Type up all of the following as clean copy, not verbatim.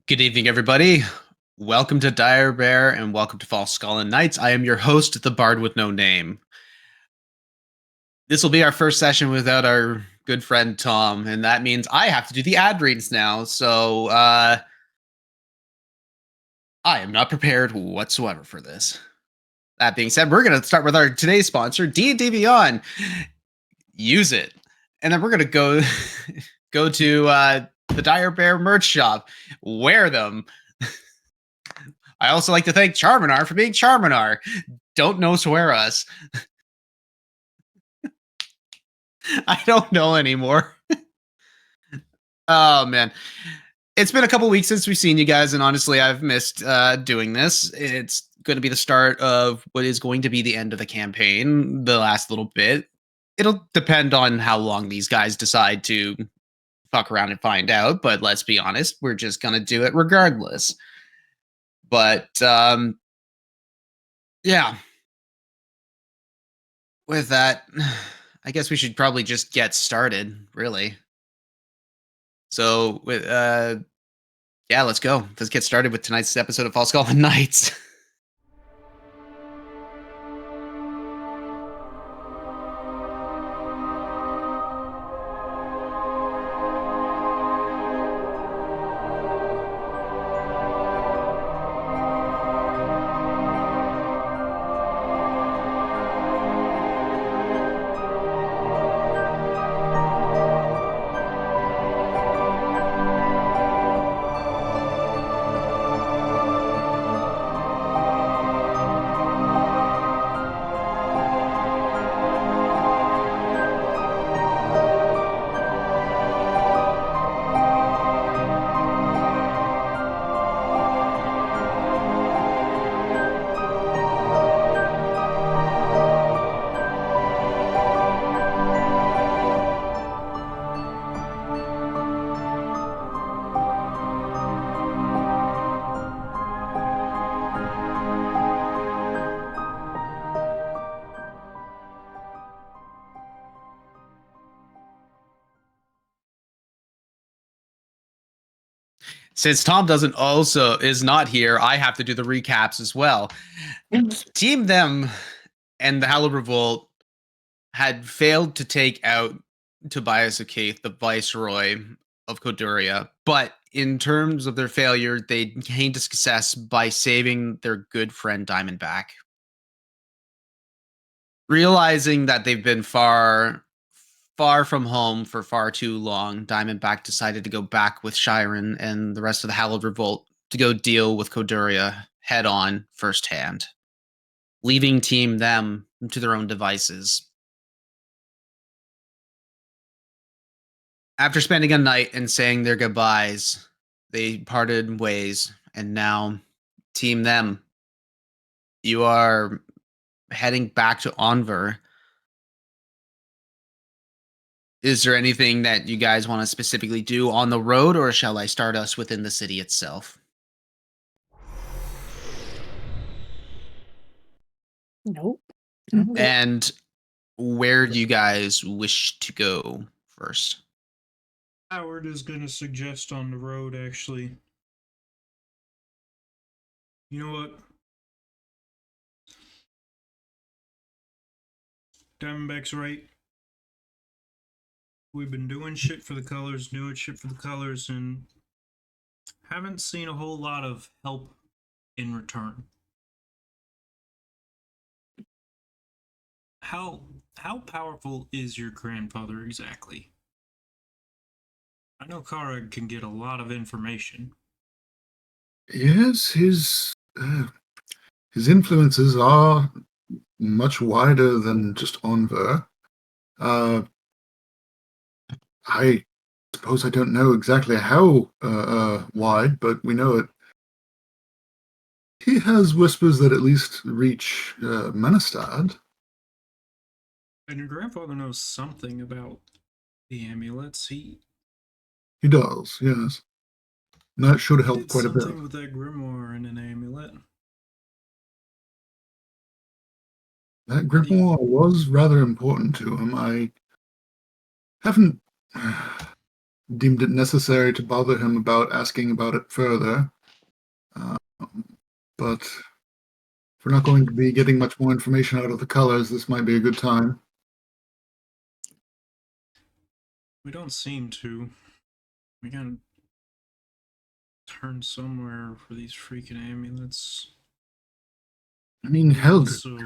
Good evening, everybody. Welcome to Dire Bear and welcome to Falskallan Nights. I am your host, the Bard with No Name. This will be our first session without our good friend Tom, and that means I have to do the ad reads now. So I am not prepared whatsoever for this. That being said, we're going to start with our today's sponsor, D&D Beyond. Use it, and then we're going to go to the Dire Bear merch shop. Wear them. I also like to thank Charminar for being Charminar. Don't know swear us. I don't know anymore. Oh man, it's been a couple weeks since we've seen you guys, and honestly, I've missed doing this. It's going to be the start of what is going to be the end of the campaign. The last little bit. It'll depend on how long these guys decide to fuck around and find out. But let's be honest, we're just gonna do it regardless. But yeah. With that, I guess we should probably just get started, really. So, with yeah, let's go. Let's get started with tonight's episode of Falskallan Nights. Since Tom doesn't also is not here, I have to do the recaps as well. Team Them and the Hallowed Revolt had failed to take out Tobias O'Keefe, the Viceroy of Koduria, but in terms of their failure, they gained a success by saving their good friend Diamondback. Realizing that they've been far from home for far too long, Diamondback decided to go back with Shiren and the rest of the Hallowed Revolt to go deal with Koduria head on firsthand, leaving Team Them to their own devices. After spending a night and saying their goodbyes, they parted ways, and now, Team Them, you are heading back to Onver. Is there anything that you guys want to specifically do on the road, or shall I start us within the city itself? Nope. And where do you guys wish to go first? Howard is going to suggest on the road, actually. You know what? Diamondback's right. We've been doing shit for the colors, and haven't seen a whole lot of help in return. How powerful is your grandfather exactly? I know Kara can get a lot of information. Yes, his influences are much wider than just Onver. I suppose I don't know exactly how wide, but we know it. He has whispers that at least reach Menestad. And your grandfather knows something about the amulets. He does, yes. That should help did quite a bit. something with that grimoire and an amulet. That grimoire was rather important to him. I haven't deemed it necessary to bother him about asking about it further. But if we're not going to be getting much more information out of the colors, this might be a good time. We don't seem to. We gotta turn somewhere for these freaking amulets. I mean, hell, So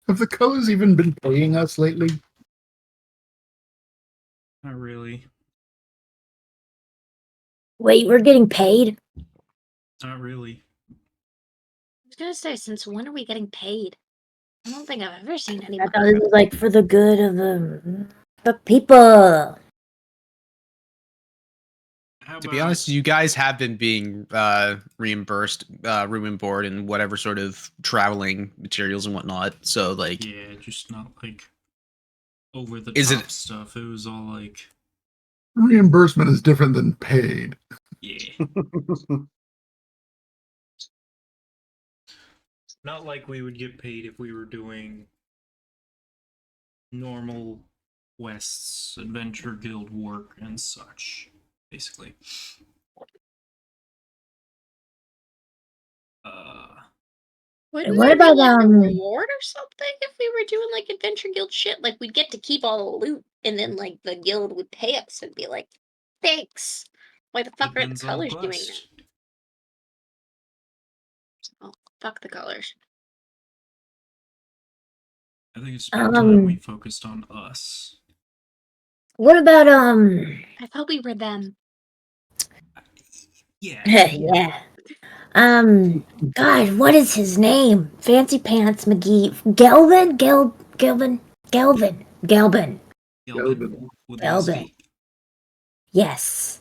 have the colors even been paying us lately? not really. Wait, we're getting paid? Not really. I was gonna say, since when are we getting paid? I don't think I've ever seen I anyone. thought it was like for the good of the people. How To be about- honest, you guys have been being reimbursed room and board and whatever sort of traveling materials and whatnot. So, like, Yeah, just not like over the Is top it- stuff. It was all like, Reimbursement is different than paid. yeah. Not like we would get paid if we were doing normal West's Adventure Guild work and such, basically. Wouldn't What there be, about, like a reward or something if we were doing like Adventure Guild shit? Like we'd get to keep all the loot, and then like the guild would pay us and be like, "Thanks." Why the fuck aren't the Depends on the colors doing that? quest. Oh, fuck the colors. I think it's about time we Um, focused on us. What about I thought we were them. Yeah. yeah. God, what is his name? Fancy Pants McGee. Gelvin? Gelvin? Gelbin with an Gelbin. SB. Yes.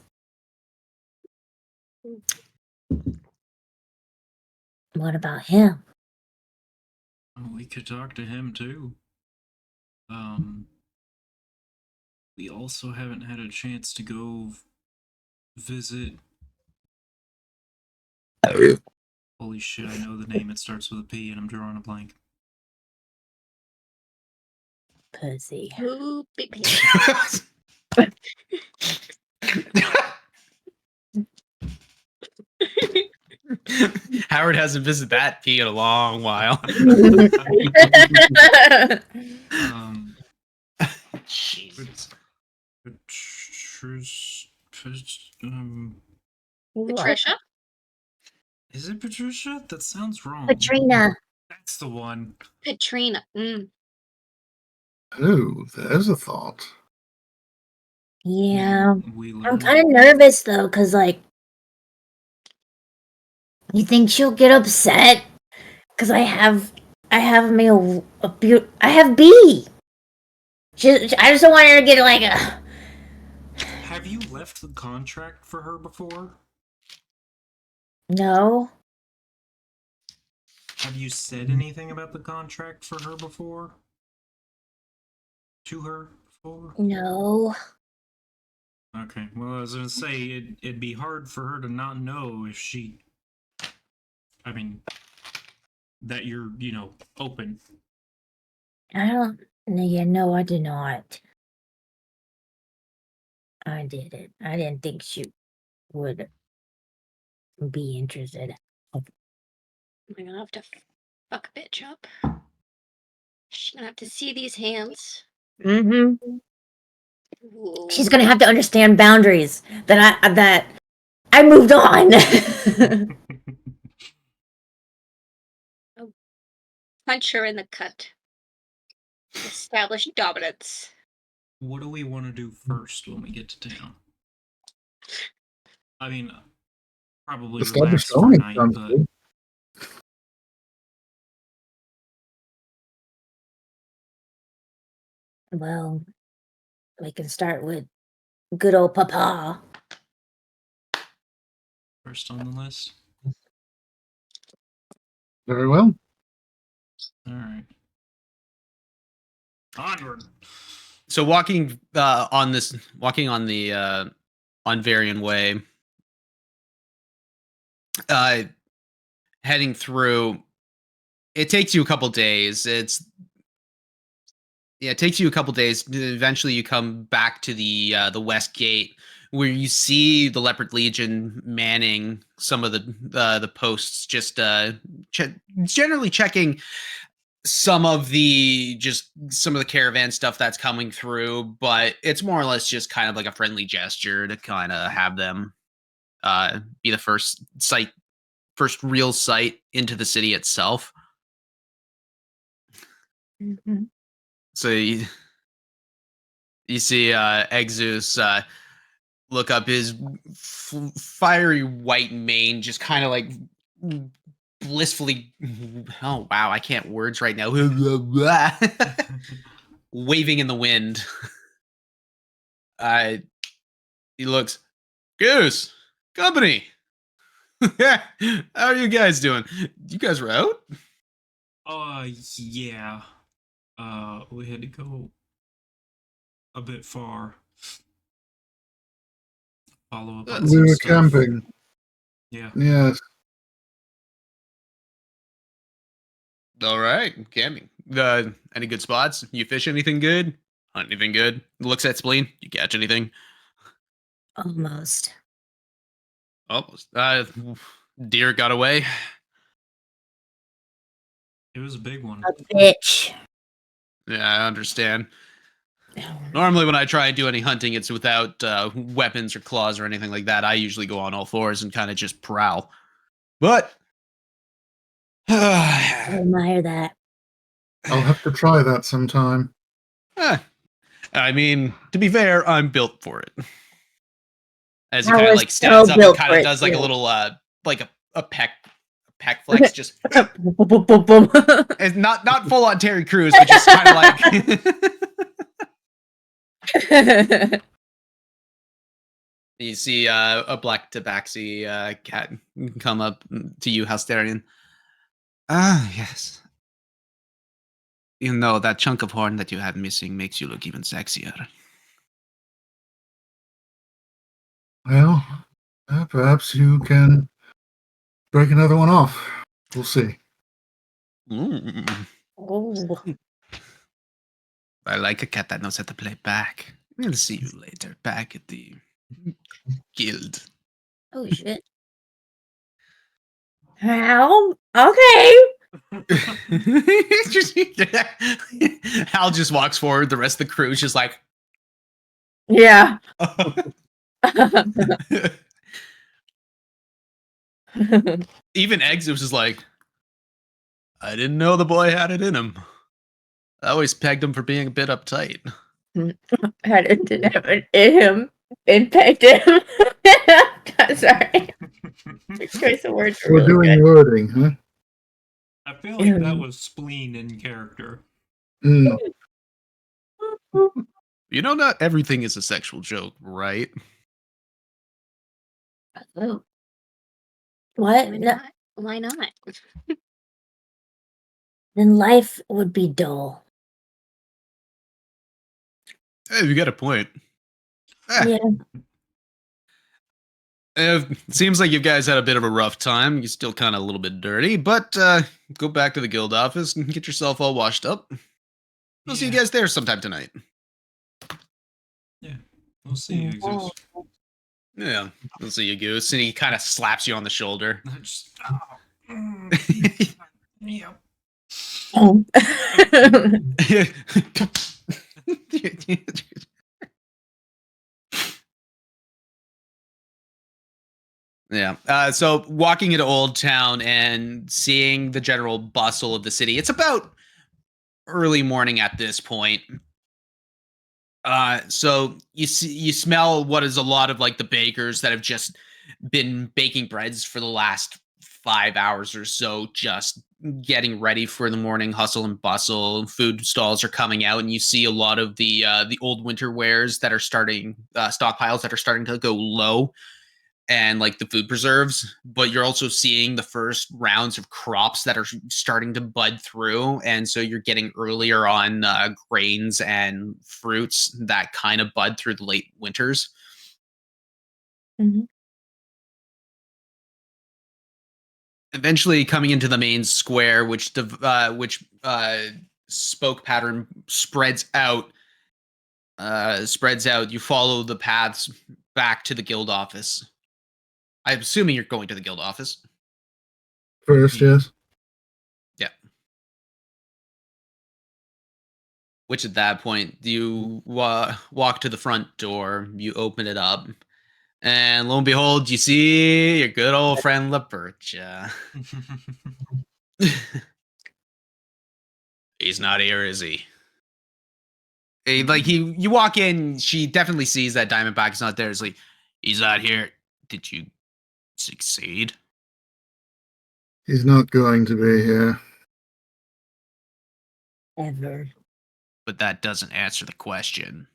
What about him? Oh, we could talk to him too. We also haven't had a chance to go visit. Holy shit, I know the name. It starts with a P and I'm drawing a blank. Pussy. Who big Howard hasn't visited that P in a long while. Jesus. Patricia? Is it Patricia? That sounds wrong. Katrina. That's the one. Katrina. Oh, there's a thought. Yeah. We I'm learned. kind of nervous though, cause like, you think she'll get upset? Cause I have me I have B. I just don't want her to get like a. Have you left the contract for her before? No. Have you said anything about the contract for her before? To her before? No. Okay, well, I was gonna say, it'd be hard for her to not know if she. I mean, that you're, open. I don't. Yeah, no, I did not. I didn't. I didn't think she would be interested. I'm gonna have to fuck a bitch up. She's gonna have to see these hands. Mm-hmm. Ooh. She's gonna have to understand boundaries that I moved on. Punch her in the cut. Establish dominance. What do we want to do first when we get to town? I mean, probably Establish relax for a zoning night, sounds but good. Well, we can start with good old Papa. first on the list. Very well. All right. Onward. So walking on the on Varian Way, heading through, it takes you a couple days. Yeah, it takes you a couple days. Eventually, you come back to the west gate, where you see the Leopard Legion manning some of the posts, just generally checking some of the caravan stuff that's coming through. But it's more or less just kind of like a friendly gesture to kind of have them be the first real sight into the city itself. Mhm. So you see Exus look up his fiery white mane, just kind of like blissfully. Oh wow, I can't words right now. Waving in the wind. Uh, he looks, Goose, company. How are you guys doing? You guys were out? Yeah. We had to go a bit far. Follow up on We some were stuff. camping. Yeah. Yes. All right, camping. Any good spots? You fish anything good? Hunt anything good? Looks at Spleen. You catch anything? Almost. Almost. Deer got away. It was a big one. A bitch. Yeah, I understand. Normally, when I try and do any hunting, it's without weapons or claws or anything like that. I usually go on all fours and kind of just prowl. But I admire that. I'll have to try that sometime. I mean, to be fair, I'm built for it. As he I kind of was like stands so up and built kind for of it, does like a too. little like a peck flex, just Boom, boom, boom, boom. and not full on Terry Crews, but just kind of like. You see a black tabaxi cat come up to you, Halsterian. Ah, yes. You know, that chunk of horn that you have missing makes you look even sexier. Well, perhaps you can break another one off. We'll see. Mm. Oh, I like a cat that knows how to play back. We'll see you later, back at the guild. oh shit. How? Okay. Hal just walks forward. The rest of the crew is just like. Yeah. Even Eggs was just like, I didn't know the boy had it in him. I always pegged him for being a bit uptight. Had it didn't have it in him. Impact him. Sorry. Your choice of words were We're really doing good. wording, huh? I feel like that was Spleen in character. Mm. You know, not everything is a sexual joke, right? Oh. What? Why No, not? Why not? then life would be dull. Hey, you got a point. Eh, Yeah. It seems like you guys had a bit of a rough time. You're still kind of a little bit dirty, but go back to the guild office and get yourself all washed up. We'll see you Yeah. guys there sometime tonight. Yeah. We'll see you, Exus. Yeah, we'll see you, Goose. And he kind of slaps you on the shoulder. Just, yeah. Oh. Yeah. So walking into Old Town and seeing the general bustle of the city, it's about early morning at this point. So you smell what is a lot of like the bakers that have just been baking breads for the last 5 hours or so, just getting ready for the morning hustle and bustle. Food stalls are coming out, and you see a lot of the old winter wares that are starting stockpiles that are starting to go low, and like the food preserves, but you're also seeing the first rounds of crops that are starting to bud through. And so you're getting earlier on grains and fruits that kind of bud through the late winters. Mhm. Eventually coming into the main square, which spoke pattern spreads out. You follow the paths back to the guild office. I'm assuming you're going to the guild office. First, yes. Yeah. Which at that point, you walk to the front door, you open it up, and lo and behold, you see your good old friend Lapercha. He's not here, is he? You walk in, she definitely sees that Diamondback is not there. It's like, he's not here. Did you succeed? He's not going to be here. Ever. But that doesn't answer the question.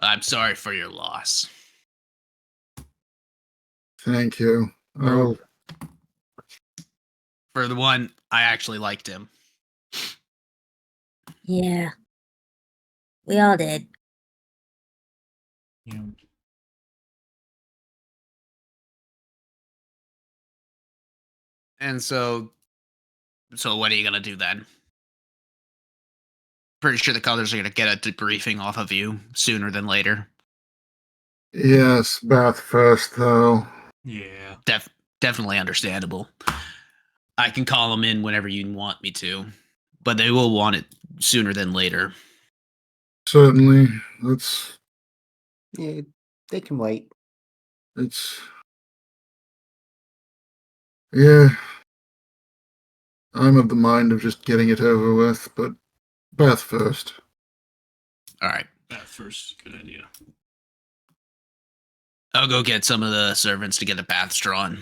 I'm sorry for your loss. Thank you. Oh, For the one, I actually liked him. Yeah. We all did. Yeah. And so what are you gonna do then? Pretty sure the colors are gonna get a debriefing off of you sooner than later. yes, bath first, though. Yeah. Definitely understandable. I can call them in whenever you want me to, but they will want it sooner than later. Certainly. Let's. Yeah, they can wait. It's. Yeah. I'm of the mind of just getting it over with, but bath first. All right. That first, good idea. I'll go get some of the servants to get the baths drawn.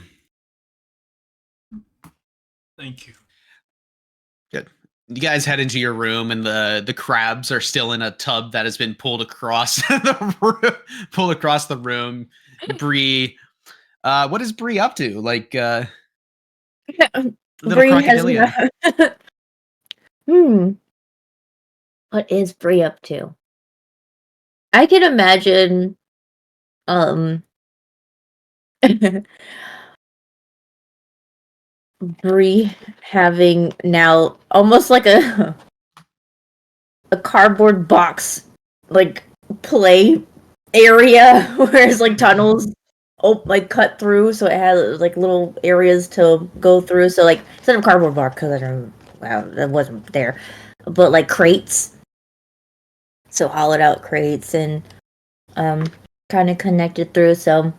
Thank you. Good. You guys head into your room, and the crabs are still in a tub that has been pulled across the room. Bree, what is Bree up to? Like, little Bree has crocodilian. What is Bree up to? I can imagine Bree having now almost like a cardboard box like play area where there's like tunnels like cut through, so it has like little areas to go through. So like instead of cardboard box, because I don't, well, that wasn't there, but like crates, so hollowed out crates and kind of connected through. So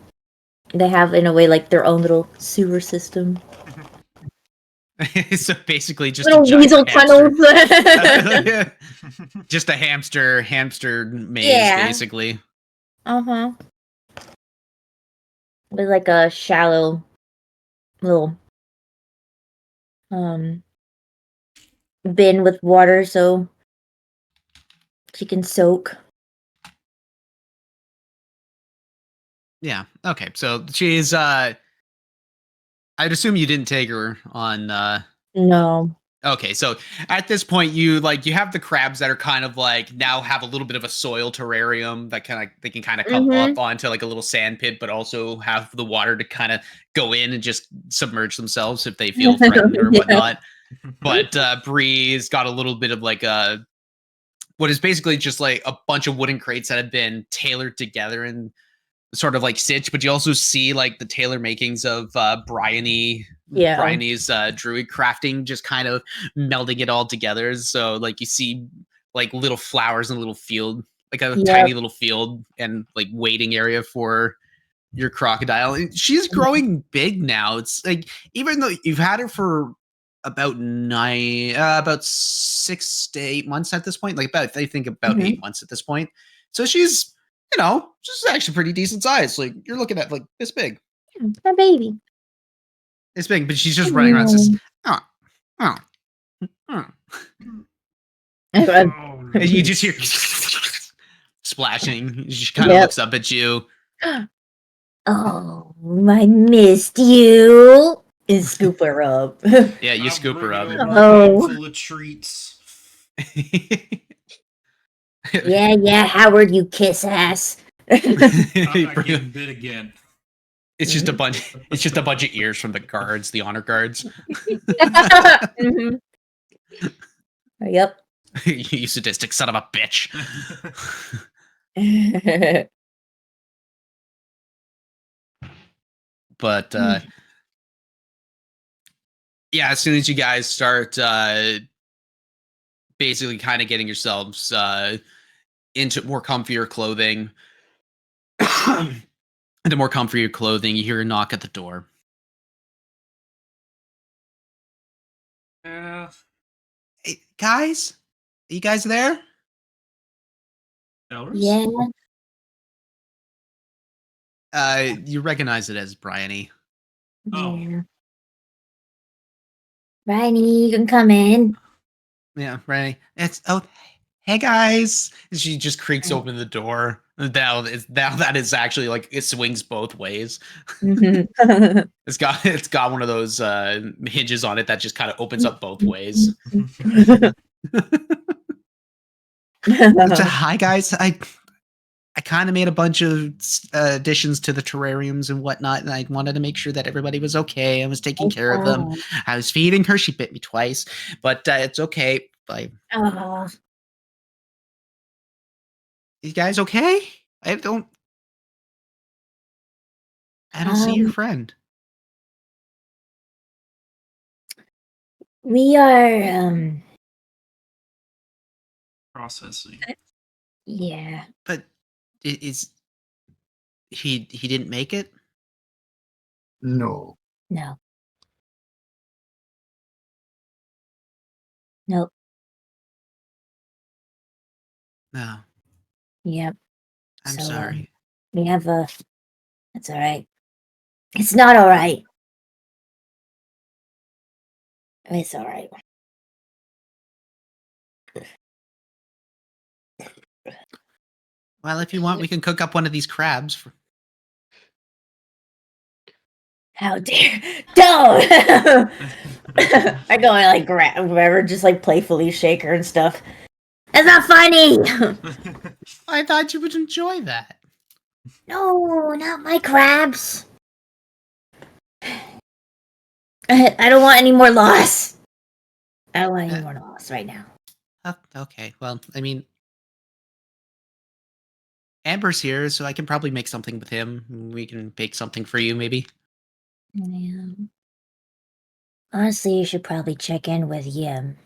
they have in a way like their own little sewer system. So basically, just Little a giant weasel hamster. tunnels. Just a hamster maze, Yeah. basically. Uh-huh. With like a shallow little bin with water so she can soak. Yeah. Okay. So she's I'd assume you didn't take her on No. Okay, so at this point you have the crabs that are kind of like now have a little bit of a soil terrarium that they can kind of come up onto like a little sand pit, but also have the water to kind of go in and just submerge themselves if they feel threatened or whatnot. But Bree's got a little bit of like a what is basically just like a bunch of wooden crates that have been tailored together and sort of like stitch, but you also see like the tailor makings of Bryony's druid crafting, just kind of melding it all together. So like you see like little flowers in a little field, like a tiny little field and like waiting area for your crocodile. And she's growing big now. It's like, even though you've had her for about 6 to 8 months at this point, like I think about 8 months at this point. So she's, she's actually pretty decent size. Like you're looking at like this big. My baby. It's big, but she's just running around. Says, you just hear splashing. She kind of looks up at you. Oh, I missed you. And scoop her up. Yeah, you scoop her up. Full of treats. Yeah, Howard, you kiss ass. I'm not getting bit again. It's just a bunch. It's just a bunch of ears from the guards, the honor guards. Mhm. Yep. You sadistic son of a bitch. But yeah, as soon as you guys start basically kind of getting yourselves into more comfier clothing, into more comfier clothing, you hear a knock at the door. Yeah. Hey, guys, are you guys there? Elders? Yeah. You recognize it as Bryony. Oh. Yeah. Bryony, you can come in. Yeah, Bryony. Hey guys. And she just creaks open the door. Now that is actually like it swings both ways. Mhm. It's got one of those hinges on it that just kind of opens up both ways. Hi guys. I kind of made a bunch of additions to the terrariums and whatnot, and I wanted to make sure that everybody was okay. I was taking care of them. I was feeding her. She bit me twice, but it's okay. Oh, You guys okay? I don't see your friend. we are Processing. yeah. But is he didn't make it? No. No. Nope. No. Yep. I'm So, sorry. We have that's all right. It's not all right. It's all right. Well, if you want, we can cook up one of these crabs. How dare don't I go and like grab whoever, just like playfully shake her and stuff. That's not funny. I thought you would enjoy that. No, not my crabs. I don't want any more loss. I don't want any more loss right now. Okay. Well, I mean, Amber's here, so I can probably make something with him. We can bake something for you, maybe. Yeah. Honestly, you should probably check in with Yim.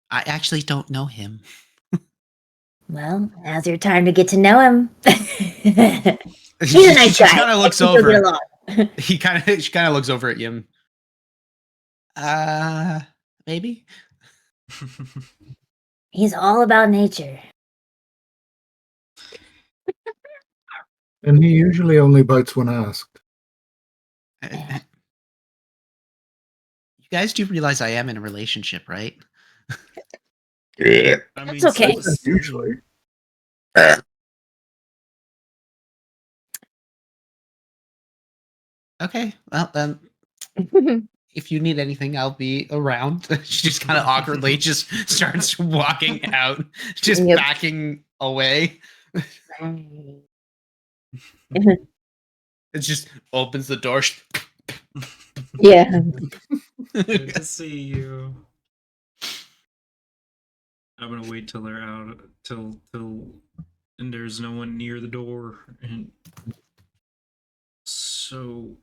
I actually don't know him. Well, now's your time to get to know him. He's a She nice guy. kind of looks I think you'll get over. along. She kind of looks over at Yim. Maybe. He's all about nature. And he usually only bites when asked. Yeah. You guys do realize I am in a relationship, right? I That's okay. Usually. Okay. Well, if you need anything, I'll be around. She just kind of awkwardly just starts walking out, just Yep. backing away. It just opens the door. Yeah. Good to see you. I'm gonna wait till they're out, till and there's no one near the door. And so,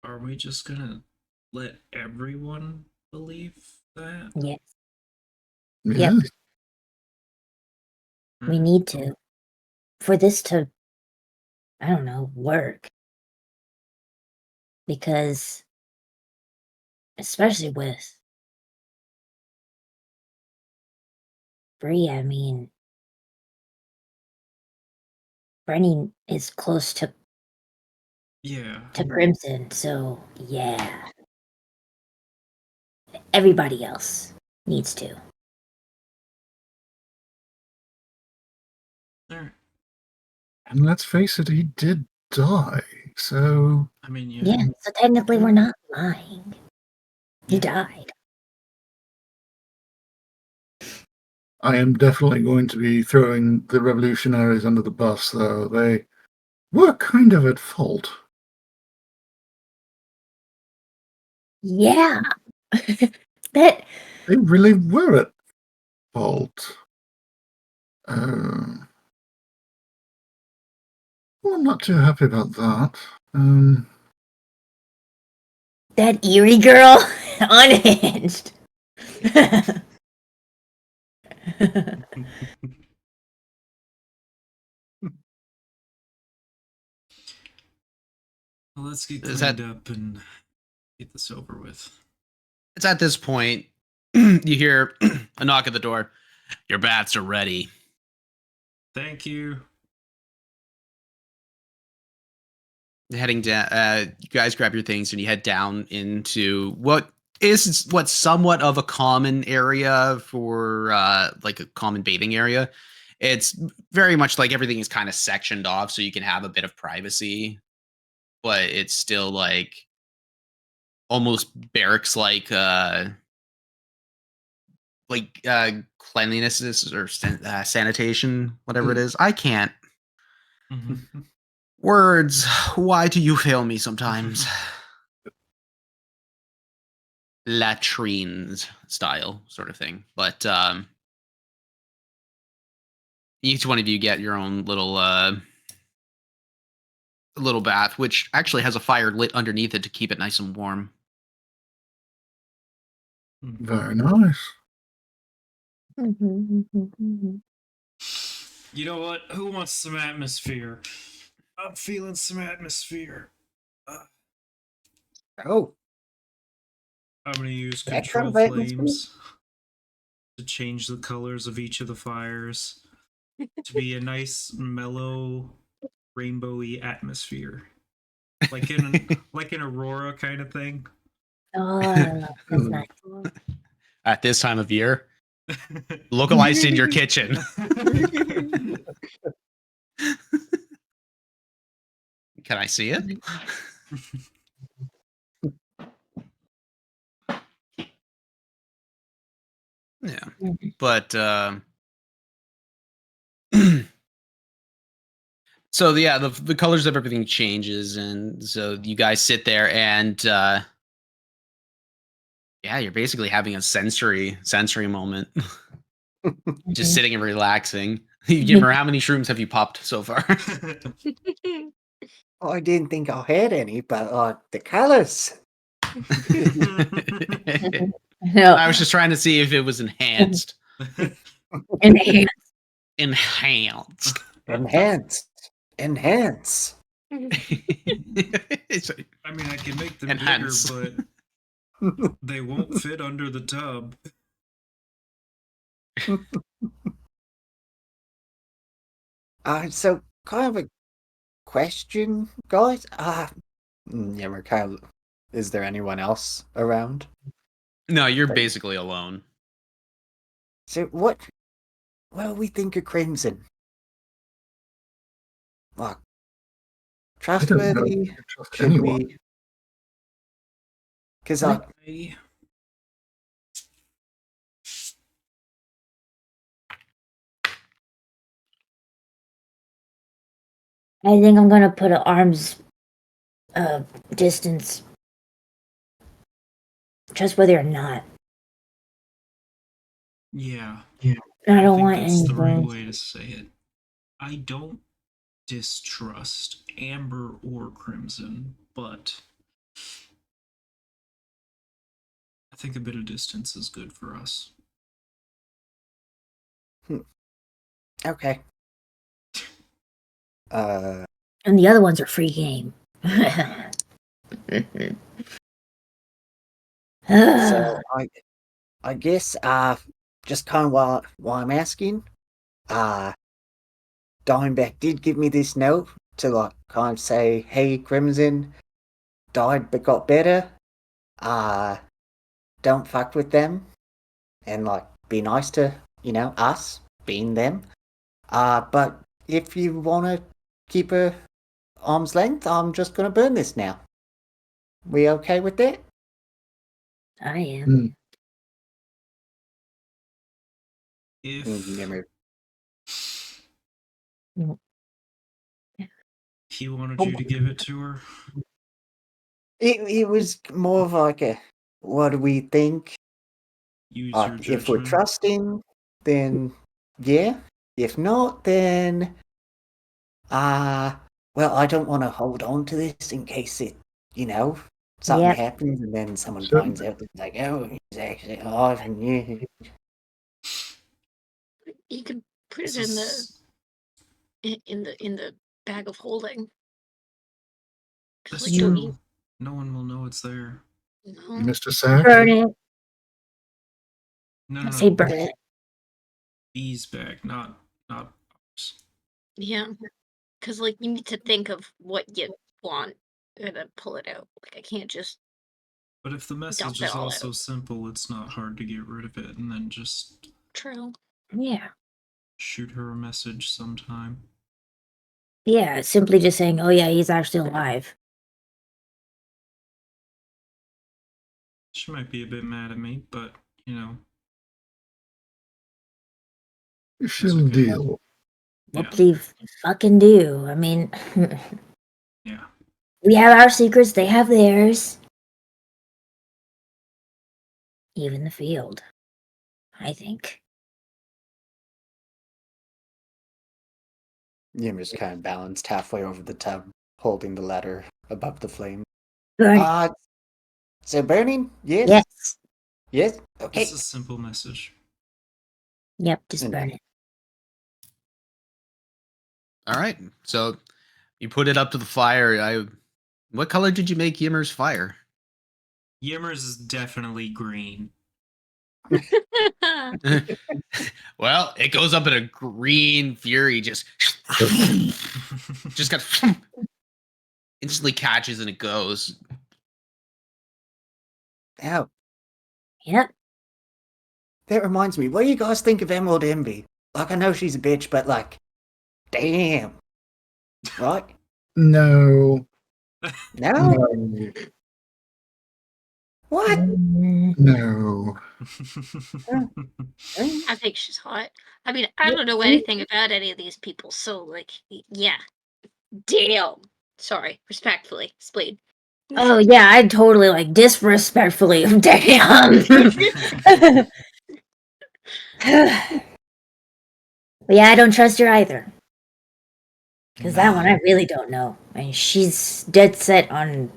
are we just gonna let everyone believe that? Yes. Yeah. Yep. We need to. For this to, I don't know, work. Because, especially with Bree, I mean, Brenny is close to Yeah. Crimson, so yeah. Everybody else needs to. Alright. And let's face it, he did die. So I mean, Yeah, so technically we're not lying. He died. I am definitely going to be throwing the revolutionaries under the bus, though. We're kind of at fault. Yeah. that They really were at fault. Well, I'm not too happy about that. that eerie girl unhinged. Well, let's get Is cleaned that- up and get this over with. It's at this point you hear a knock at the door. Your baths are ready. Thank you. Heading down, you guys grab your things and you head down into what's somewhat of a common area for like a common bathing area. It's very much like everything is kind of sectioned off so you can have a bit of privacy, but it's still like almost barracks like cleanliness or sanitation, whatever it is. I can't words. Why do you fail me sometimes? Latrines style sort of thing, but each one of you get your own little bath, which actually has a fire lit underneath it to keep it nice and warm. Very nice. You know what? Who wants some atmosphere? I'm feeling some atmosphere. Oh, I'm gonna use That control kind of atmosphere? flames to change the colors of each of the fires to be a nice, mellow, rainbowy atmosphere, like like an aurora kind of thing. Oh, that's nice. At this time of year, localized in your kitchen. Can I see it? Yeah, but so yeah, the colors of everything changes, and so you guys sit there, and yeah, you're basically having a sensory moment, just sitting and relaxing. Gimmer, how many shrooms have you popped so far? I didn't think I had any, but the colors. No, I was just trying to see if it was enhanced. enhance. Enhanced. Enhance. Enhance. It's like, I mean, I can make them Enhance. bigger, but they won't fit under the tub. So kind of a question, guys. Yeah, Kyle, is there anyone else around? no, you're basically alone. So what do we think of Crimson? Like, I don't know if trustworthy? I can trust Should anyone. we? Because I think I'm gonna put an arm's distance, trustworthy or not. Yeah, I don't think want that's the right anything. way to say it. I don't distrust Amber or Crimson, but I think a bit of distance is good for us. okay. And the other ones are free game. So I guess just kind of while I'm asking, Diamondback did give me this note to like kind of say, hey, Crimson died but got better. Don't fuck with them, and like be nice to us being them. But if you want to keep a arm's length, I'm just gonna burn this now. We okay with that? I am. If Never. he wanted you to give it to her. It was more of like a, what do we think? Use your If we're judgment. trusting, then yeah. If not, then well, I don't want to hold on to this in case it, something Yep. happens and then someone Sure. finds out that's like, oh, he's actually alive and yeah. You can put This it is- in the bag of holding. 'Cause, That's like, don't true. you No one will know it's there. know? Mr. Sack? Burn it. No. Say burn it. B's bag, not ours. Yeah. Because, like, you need to think of what you want and then pull it out. Like, I can't just. But if the Dump message it is all also out. simple, it's not hard to get rid of it and then just True. Yeah. shoot her a message sometime. Yeah, simply just saying, oh yeah, he's actually alive. She might be a bit mad at me, but She'll okay. deal. What Yeah. do you fucking do? I mean, Yeah. we have our secrets, they have theirs. Even the field, I think. Yimmer's kind of balanced halfway over the tub, holding the ladder above the flame. Burn it. So burning? Yes. Yes. Yes. Okay. It's a simple message. Yep, just And- burn it. All right. So you put it up to the fire. What color did you make Yimmer's fire? Yimmers is definitely green. Well, it goes up in a green fury, just got instantly catches and it goes. Ow. Yep. That reminds me, what do you guys think of Emerald Envy? Like, I know she's a bitch, but like, damn. Right? No. No? No. What? No. I think she's hot. I mean, I don't know anything about any of these people, so, like, yeah. Damn. Sorry, respectfully, Spleed. Oh yeah, I totally like disrespectfully. Damn. But yeah, I don't trust her either. Because that one I really don't know. I mean, she's dead set on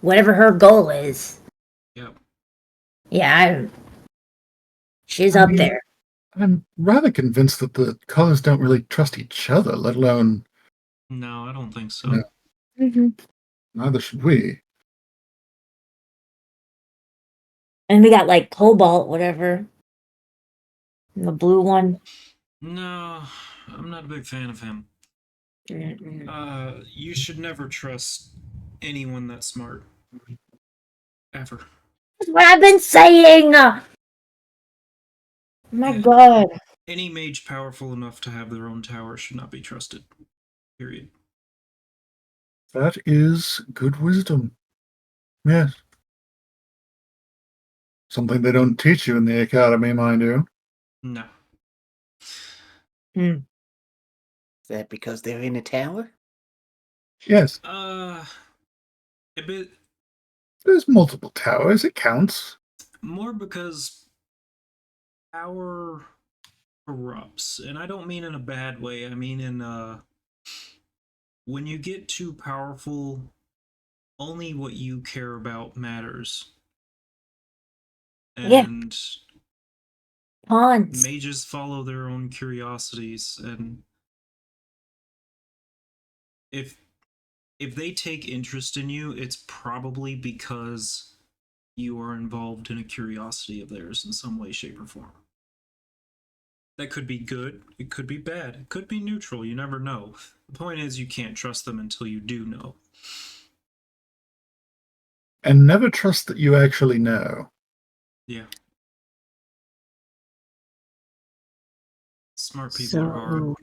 whatever her goal is. Yep. Yeah, she's I up mean- there. I'm rather convinced that the colors don't really trust each other, let alone No, I don't think so. No. Mm-hmm. neither should we. And we got like Cobalt, whatever. The blue one. No, I'm not a big fan of him. Mm-mm. You should never trust anyone that's smart. Ever. That's what I've been saying. Oh my god. Any mage powerful enough to have their own tower should not be trusted. Period. That is good wisdom. Yes. Something they don't teach you in the academy, mind you. No. Is that because they're in a tower? Yes. A bit There's multiple towers, it counts. more because power corrupts. And I don't mean in a bad way. I mean in when you get too powerful, only what you care about matters. Yeah. And Pawns. mages follow their own curiosities, and if they take interest in you, it's probably because you are involved in a curiosity of theirs in some way, shape, or form. That could be good, it could be bad, it could be neutral, you never know. The point is, you can't trust them until you do know. And never trust that you actually know. Yeah. Smart people are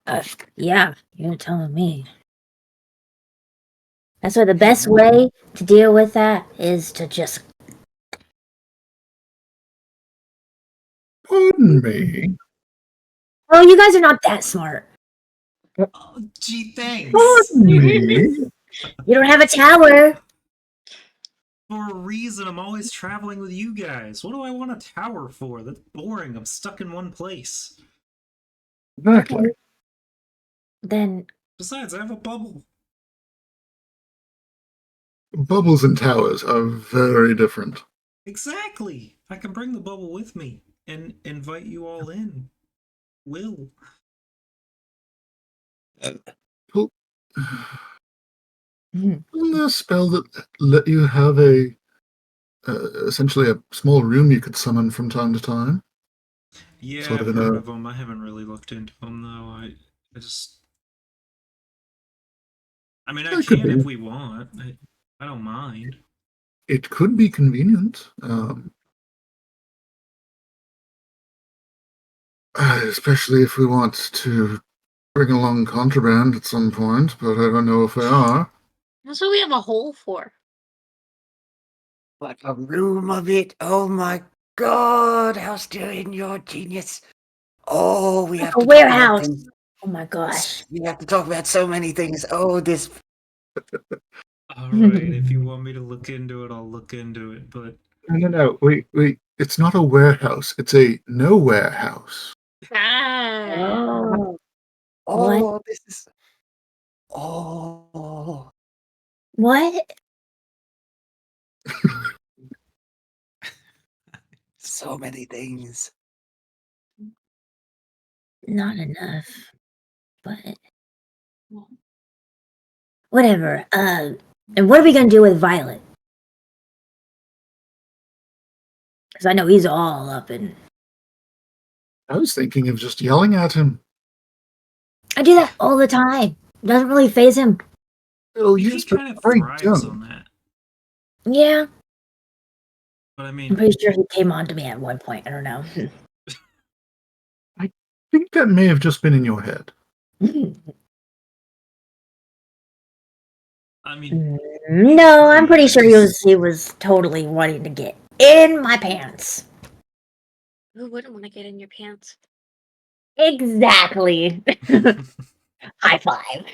hard. Yeah, you're telling me. That's why the best way to deal with that is to just. Pardon me. Oh, you guys are not that smart. Oh, gee, thanks. You don't have a tower. For a reason, I'm always traveling with you guys. What do I want a tower for? That's boring. I'm stuck in one place. Exactly. Then Besides, I have a bubble. Bubbles and towers are very different. Exactly. I can bring the bubble with me and invite you all in. Will. Well, wasn't there a spell that let you have essentially a small room you could summon from time to time? Yeah, Sort of I've in heard a- of them. I haven't really looked into them though. I just. I mean, I That could can be. if we want. I don't mind. It could be convenient, especially if we want to bring along contraband at some point, but I don't know if we are. That's what we have a hole for. But a room of it. Oh my god, House-Tyrion, you're a genius. Oh, we have a to talk about warehouse. things. Oh my gosh. We have to talk about so many things. Oh, this. All right, if you want me to look into it, I'll look into it. But No. Wait. It's not a warehouse. It's a nowhere house. Ah. Oh. Oh, this is. Oh. What? So many things. Not enough. But whatever. And what are we gonna do with Violet? Because I know he's all up in. I was thinking of just yelling at him. I do that all the time. Doesn't really phase him. Oh, he yes, just but kind of I thrives don't. on that. Yeah. But I I'm mean, pretty sure he came on to me at one point. I don't know. I think that may have just been in your head. I mean, No, I'm pretty sure he was totally wanting to get in my pants. Who wouldn't want to get in your pants? Exactly. High five.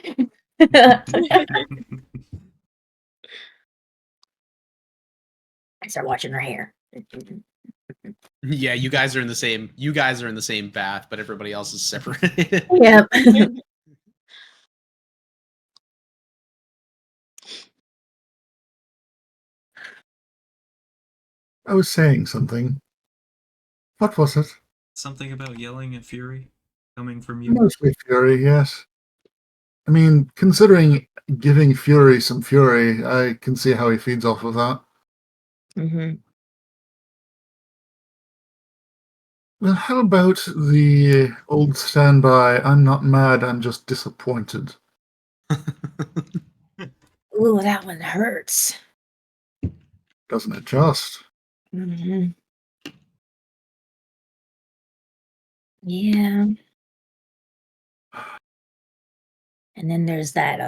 I start watching her hair. Yeah, you guys are in the same. You guys are in the same bath, but everybody else is separated. Yep. I was saying something. What was it? something about yelling at Fury coming from you. Mostly Fury, yes. I mean, considering giving Fury some fury, I can see how he feeds off of that. Mm-hmm. Well, how about the old standby, I'm not mad, I'm just disappointed? Ooh, that one hurts. Doesn't it just? Mm-hmm. Yeah. And then there's that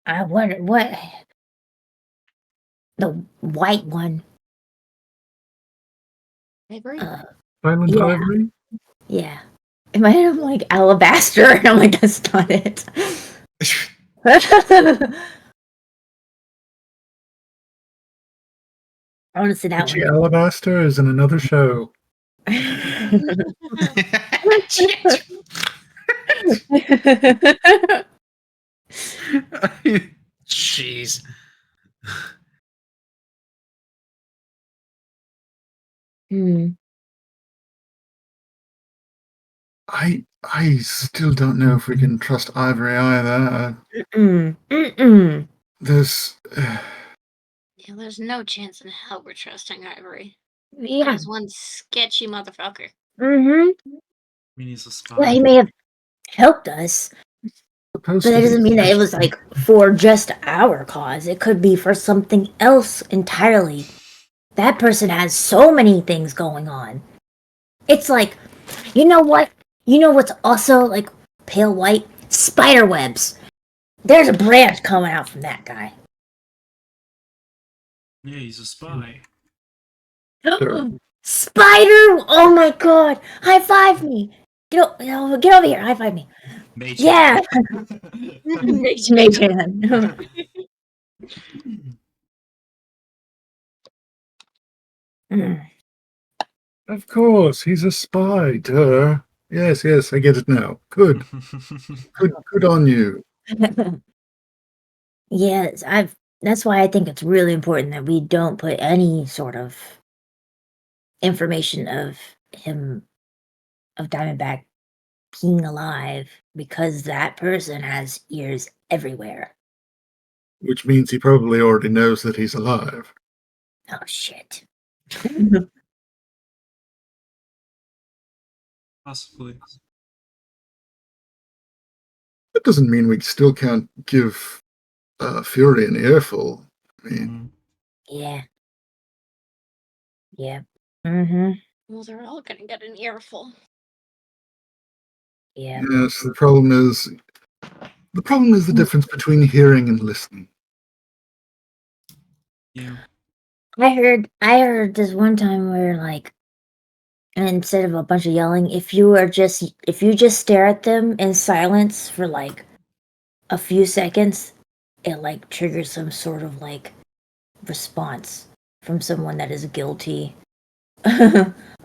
I wonder what the white one. Ivory? Silent Yeah. Ivory? Yeah. In my head, I'm like alabaster, and I'm like, that's not it. I want to see that Richie one. Alabaster is in another show. Jeez. Hmm. I still don't know if we can trust Ivory either. Mm-mm. There's Yeah, there's no chance in hell we're trusting Ivory. Yeah. That's one sketchy motherfucker. Mm-hmm. I mean, he's a spy. Well, he may have helped us, supposed but to that be doesn't mean that it was like for just our cause. It could be for something else entirely. That person has so many things going on. It's like, you know what? You know what's also like pale white? Spider webs. There's a branch coming out from that guy. Yeah, he's a spy. Sure. Spider! Oh my god! High five me! Get over here! High five me! Mage Yeah! hand. Mage hand. Mm. Of course, he's a spy. Duh. Yes, I get it now. Good on you. Yes, that's why I think it's really important that we don't put any sort of information of Diamondback being alive, because that person has ears everywhere. Which means he probably already knows that he's alive. Oh shit. Possibly. That doesn't mean we still can't give Fury an earful. I mean, Yeah. Yeah. Mm-hmm. Well, they're all gonna get an earful. Yeah. yes, the problem is the difference between hearing and listening. Yeah. I heard this one time where, like, and instead of a bunch of yelling, if you just stare at them in silence for like a few seconds, it like triggers some sort of like response from someone that is guilty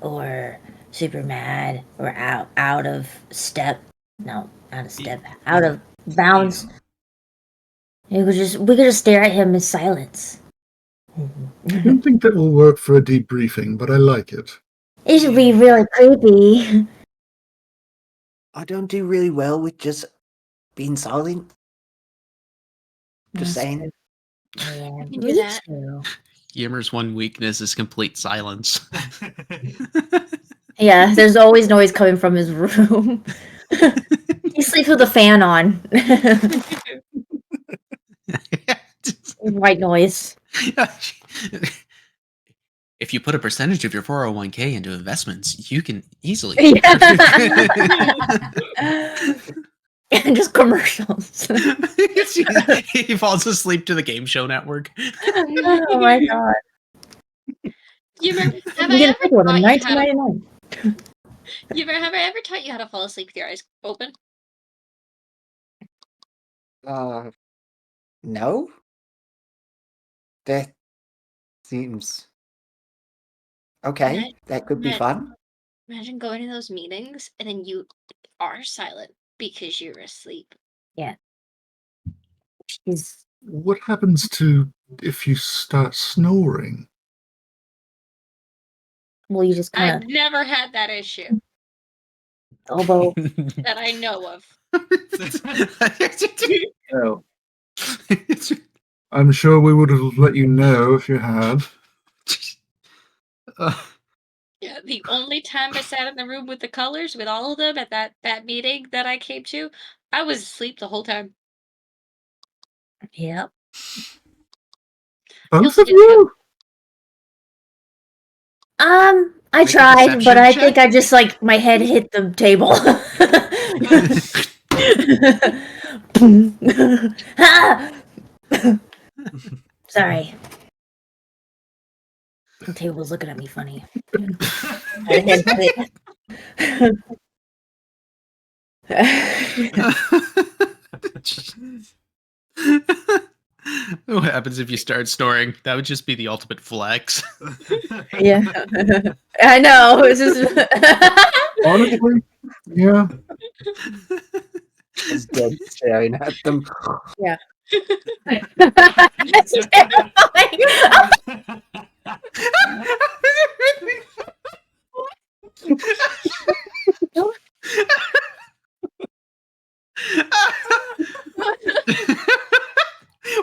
or super mad or out of step. No, out of step. Out of bounds. We could just stare at him in silence. I don't think that will work for a debriefing, but I like it. It should be really creepy. I don't do really well with just being silent. Just That's saying. Yeah, can do me that. too. Yimmer's one weakness is complete silence. Yeah, there's always noise coming from his room. He sleeps with the fan on. White noise. If you put a percentage of your 401k into investments, you can easily. And just commercials. He falls asleep to the game show network. Oh my god. Have You I get a ever big one in taught you how to, $19.99. have I ever taught you how to fall asleep with your eyes open? No? That seems okay. Imagine, That could be fun. imagine going to those meetings and then you are silent because you're asleep. He's What happens if you start snoring? well, you just kind I've of never had that issue elbow. that I know of. Oh. I'm sure we would have let you know if you had. Yeah, the only time I sat in the room with the colors with all of them at that meeting that I came to, I was asleep the whole time. Yep. Both also of did you? I Make a tried, but deception I check. think I just like my head hit the table. Ah! Sorry. The table's looking at me funny. I had hit What happens if you start snoring? That would just be the ultimate flex. Yeah. I know. It's just Honestly, yeah. Just dead staring at them. That's terrifying.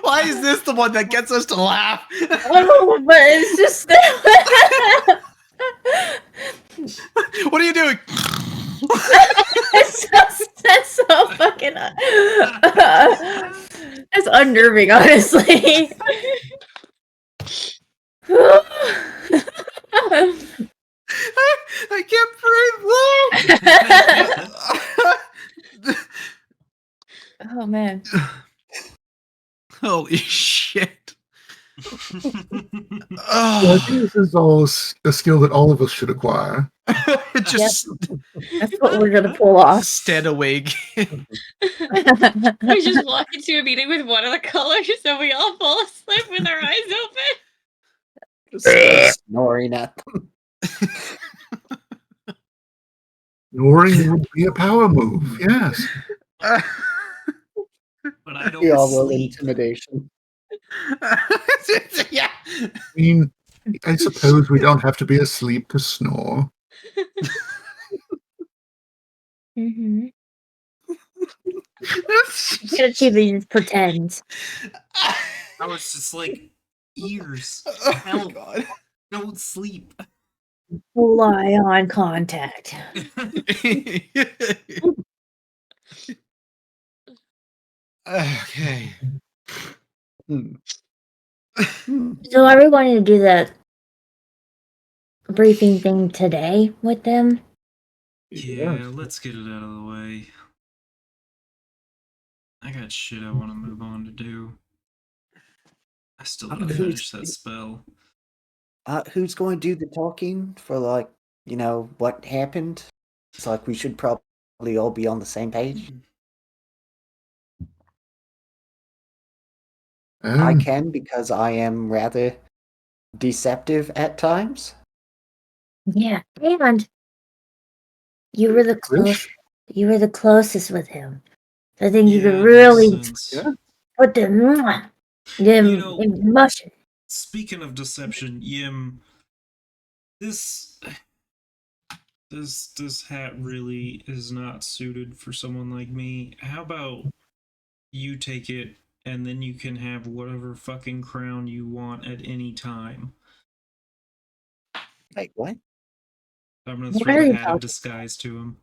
Why is this the one that gets us to laugh? Oh, but it's just What are you doing? that's so fucking that's unnerving, honestly. I can't breathe. Oh man. Holy shit. Well, I think this is all a skill that all of us should acquire. Just That's what we're gonna pull off. stand awake. We just walk into a meeting with one of the colors, and we all fall asleep with our eyes open. Just snoring at them. Snoring would be a power move, yes. But I don't We all roll sleep. intimidation. Yeah. I mean, I suppose we don't have to be asleep to snore. Mm-hmm. You gotta achieve it, just pretend. I was just like, ears, Oh, help, God. don't sleep. Full eye on contact. Okay. Hmm. So are we going to do that briefing thing today with them? Yeah, let's get it out of the way. I got shit I want to move on to do. I still gotta finish that spell. Who's going to do the talking for, like, you know, what happened? It's like we should probably all be on the same page. I can, because I am rather deceptive at times. Yeah, and you were the close. You were the closest with him. I think you Yeah, could that really makes sense. Yeah. put them You know- in motion. Speaking of deception, Yim, this hat really is not suited for someone like me. How about you take it and then you can have whatever fucking crown you want at any time. Wait, what? I'm gonna What throw are the you hat of talking disguise to him.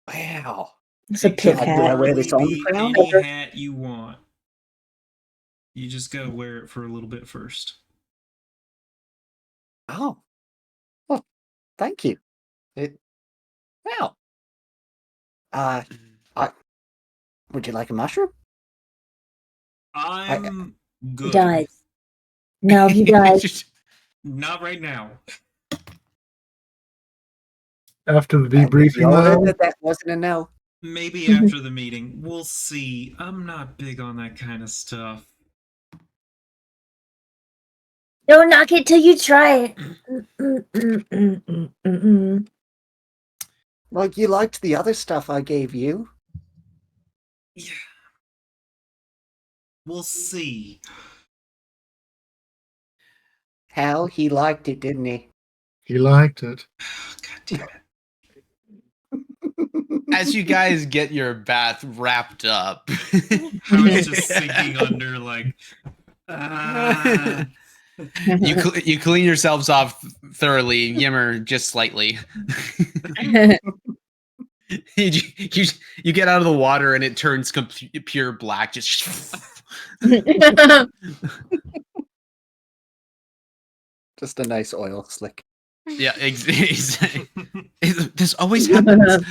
Wow. It's a It pit can Do I hat. wear this literally on the be crown? any hat you want. You just gotta wear it for a little bit first. Oh. Well, thank you. Wow. I would you like a mushroom? I'm He good. does. No, he does. Not right now. After the You debriefing, ordered though, that wasn't a no. Maybe after the meeting. We'll see. I'm not big on that kind of stuff. Don't knock it till you try it. Like, you liked the other stuff I gave you. Yeah. We'll see. Hal, he liked it, didn't he? he liked it. God damn it. As you guys get your bath wrapped up, I was just sinking under, like, you clean yourselves off thoroughly, Yimmer just slightly. you get out of the water and it turns pure black. Just Just a nice oil slick. yeah, exactly. This always happens.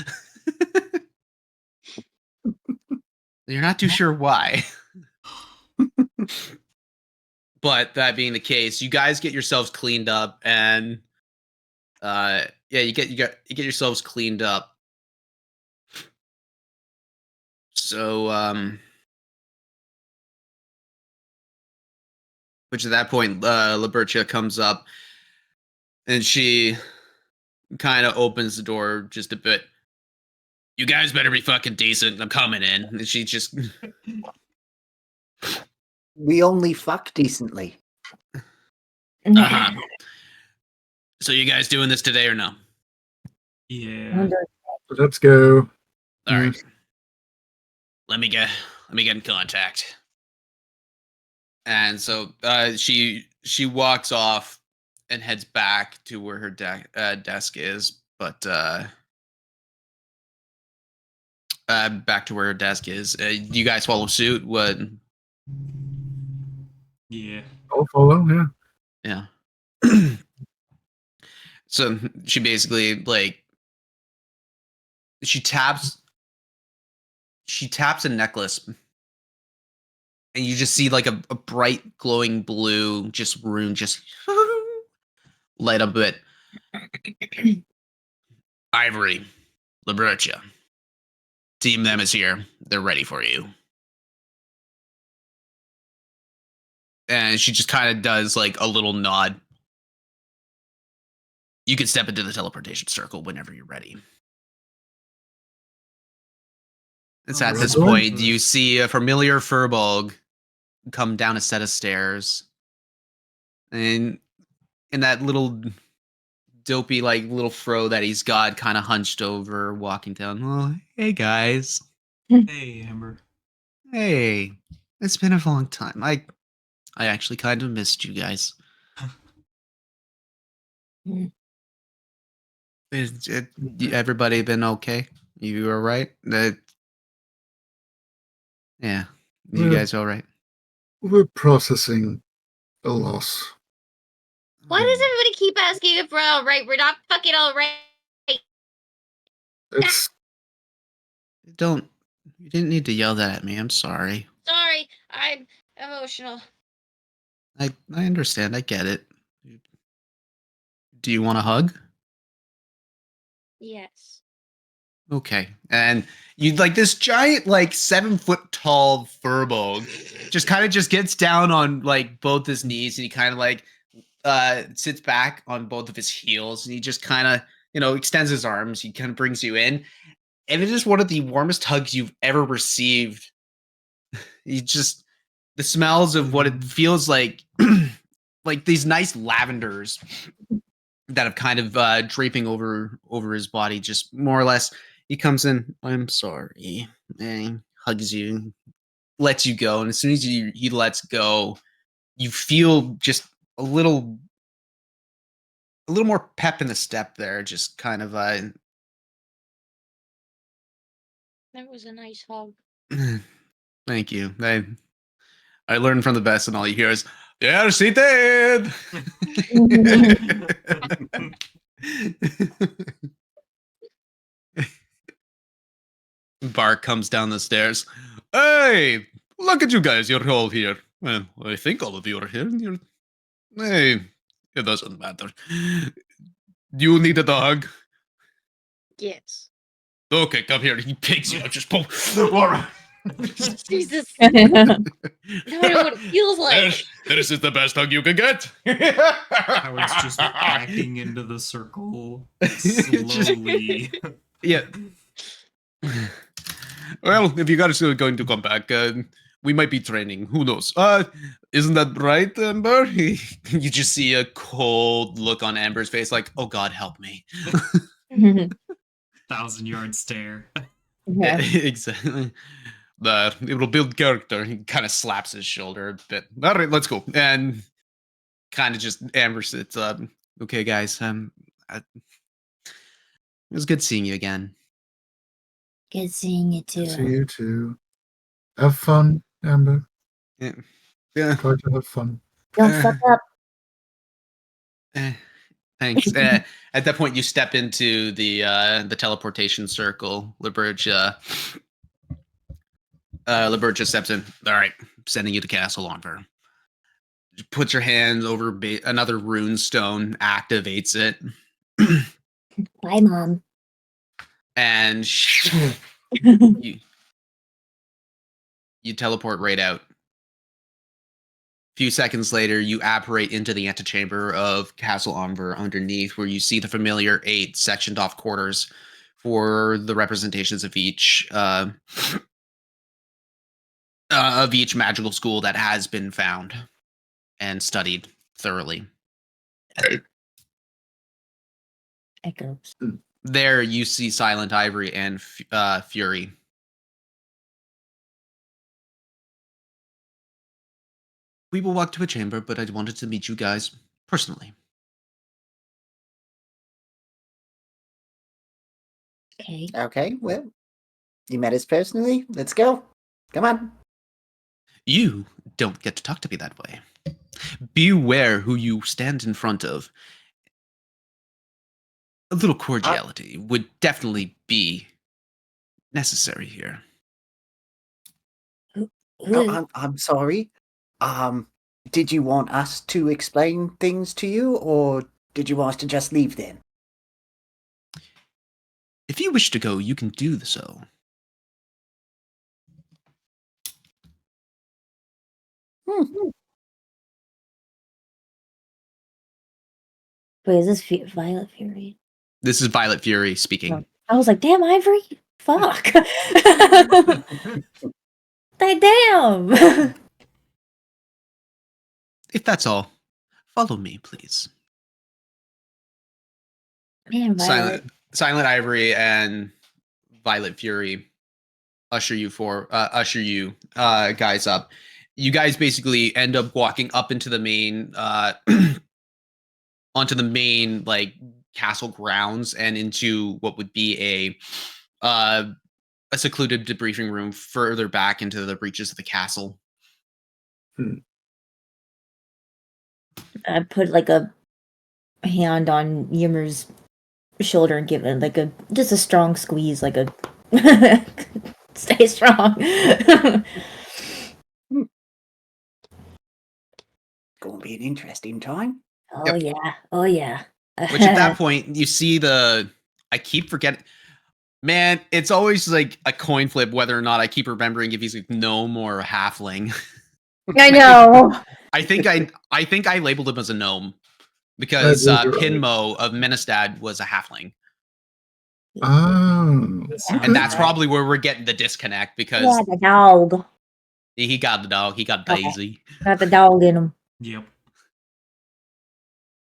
You're not too sure why. But that being the case, you guys get yourselves cleaned up, and yeah, you get yourselves cleaned up. So which at that point, Libertia comes up, and she kind of opens the door just a bit. You guys better be fucking decent. I'm coming in. And she just We only fuck decently. uh-huh. So you guys doing this today or no? Yeah. Let's go. All right. Let me get in contact. And so she walks off and heads back to where her desk is, but back to where her desk is. You guys follow suit? What? Yeah. I'll follow, yeah. Yeah. So she basically like she taps a necklace and you just see like a bright glowing blue just rune just light up a bit. Ivory, Libertia. Team them is here. They're ready for you. And she just kind of does like a little nod. You can step into the teleportation circle whenever you're ready. It's at this point you see a familiar Furbolg come down a set of stairs. And in that little dopey like little fro that he's got kind of hunched over walking down. Oh, hey guys. Hey, Amber. Hey. It's been a long time. I actually kind of missed you guys. Everybody been okay? You all right? Yeah. You guys all right? We're processing a loss. Why does everybody keep asking if we're all right? We're not fucking all right. It's You didn't need to yell that at me. I'm sorry. Sorry, I'm emotional. I understand. I get it. Do you want a hug? Yes. Okay. And you like this giant, like 7-foot tall Furbolg just kind of just gets down on like both his knees and he kind of like sits back on both of his heels and he just kind of, extends his arms. He kind of brings you in. And it is one of the warmest hugs you've ever received. You just the smells of what it feels like like these nice lavenders that have kind of draping over his body, just more or less. He comes in, I'm sorry, and hugs you, lets you go, and as soon as he lets go, you feel just a little more pep in the step there, just kind of That was a nice hug. thank you. I learned from the best, and all you hear is, yeah, she did. Bart comes down the stairs. Hey, look at you guys. You're all here. Well, I think all of you are here. Hey, it doesn't matter. You needed a hug? Yes. Okay, come here. He picks you up. Just pull. All right. Jesus. Now I know what it feels like. This is the best hug you can get. Howard's just backing into the circle slowly. Yeah. Well, if you guys are going to come back, we might be training. Who knows? Isn't that right, Amber? You just see a cold look on Amber's face, like, "Oh God, help me." 1,000-yard stare. Yeah. Exactly. It will build character. He kind of slaps his shoulder a bit. All right, let's go. And kind of just Amber sits up. Okay, guys. It was good seeing you again. Good seeing you too. see you too. Have fun, Amber. Yeah. Try to have fun. Don't fuck up. Thanks. At that point, you step into the teleportation circle. Libergia steps in. All right, sending you to Castle Onver. Puts your hands over another rune stone, activates it, Bye, Mom. and you teleport right out. A few seconds later, you apparate into the antechamber of Castle Onver underneath, where you see the familiar 8 sectioned off quarters for the representations of each magical school that has been found and studied thoroughly. Echoes. There, you see Silent Ivory and Fury. We will walk to a chamber, but I wanted to meet you guys personally. Okay. Okay, well, you met us personally. Let's go. Come on. You don't get to talk to me that way. Beware who you stand in front of. A little cordiality would definitely be necessary here. No, I'm sorry. Did you want us to explain things to you, or did you want us to just leave then? If you wish to go, you can do so. Wait, is this Violet Fury? This is Violet Fury speaking. I was like, damn, Ivory? Fuck. Damn. If that's all, follow me, please. Man, Violet. Silent Ivory and Violet Fury usher you guys up. You guys basically end up walking up into the main onto the main like castle grounds and into what would be a secluded debriefing room further back into the breaches of the castle. I put like a hand on Yimmer's shoulder and give it like just a strong squeeze, like a stay strong. Gonna be an interesting time. Oh yeah. Oh yeah. Which at that point you see I keep forgetting. Man, it's always like a coin flip whether or not I keep remembering if he's a gnome or a halfling. I know. I think I labeled him as a gnome because Pinmo of Menestad was a halfling. Oh. And that's probably where we're getting the disconnect because the dog. he got the dog, he got Daisy. Got the dog in him. Yep.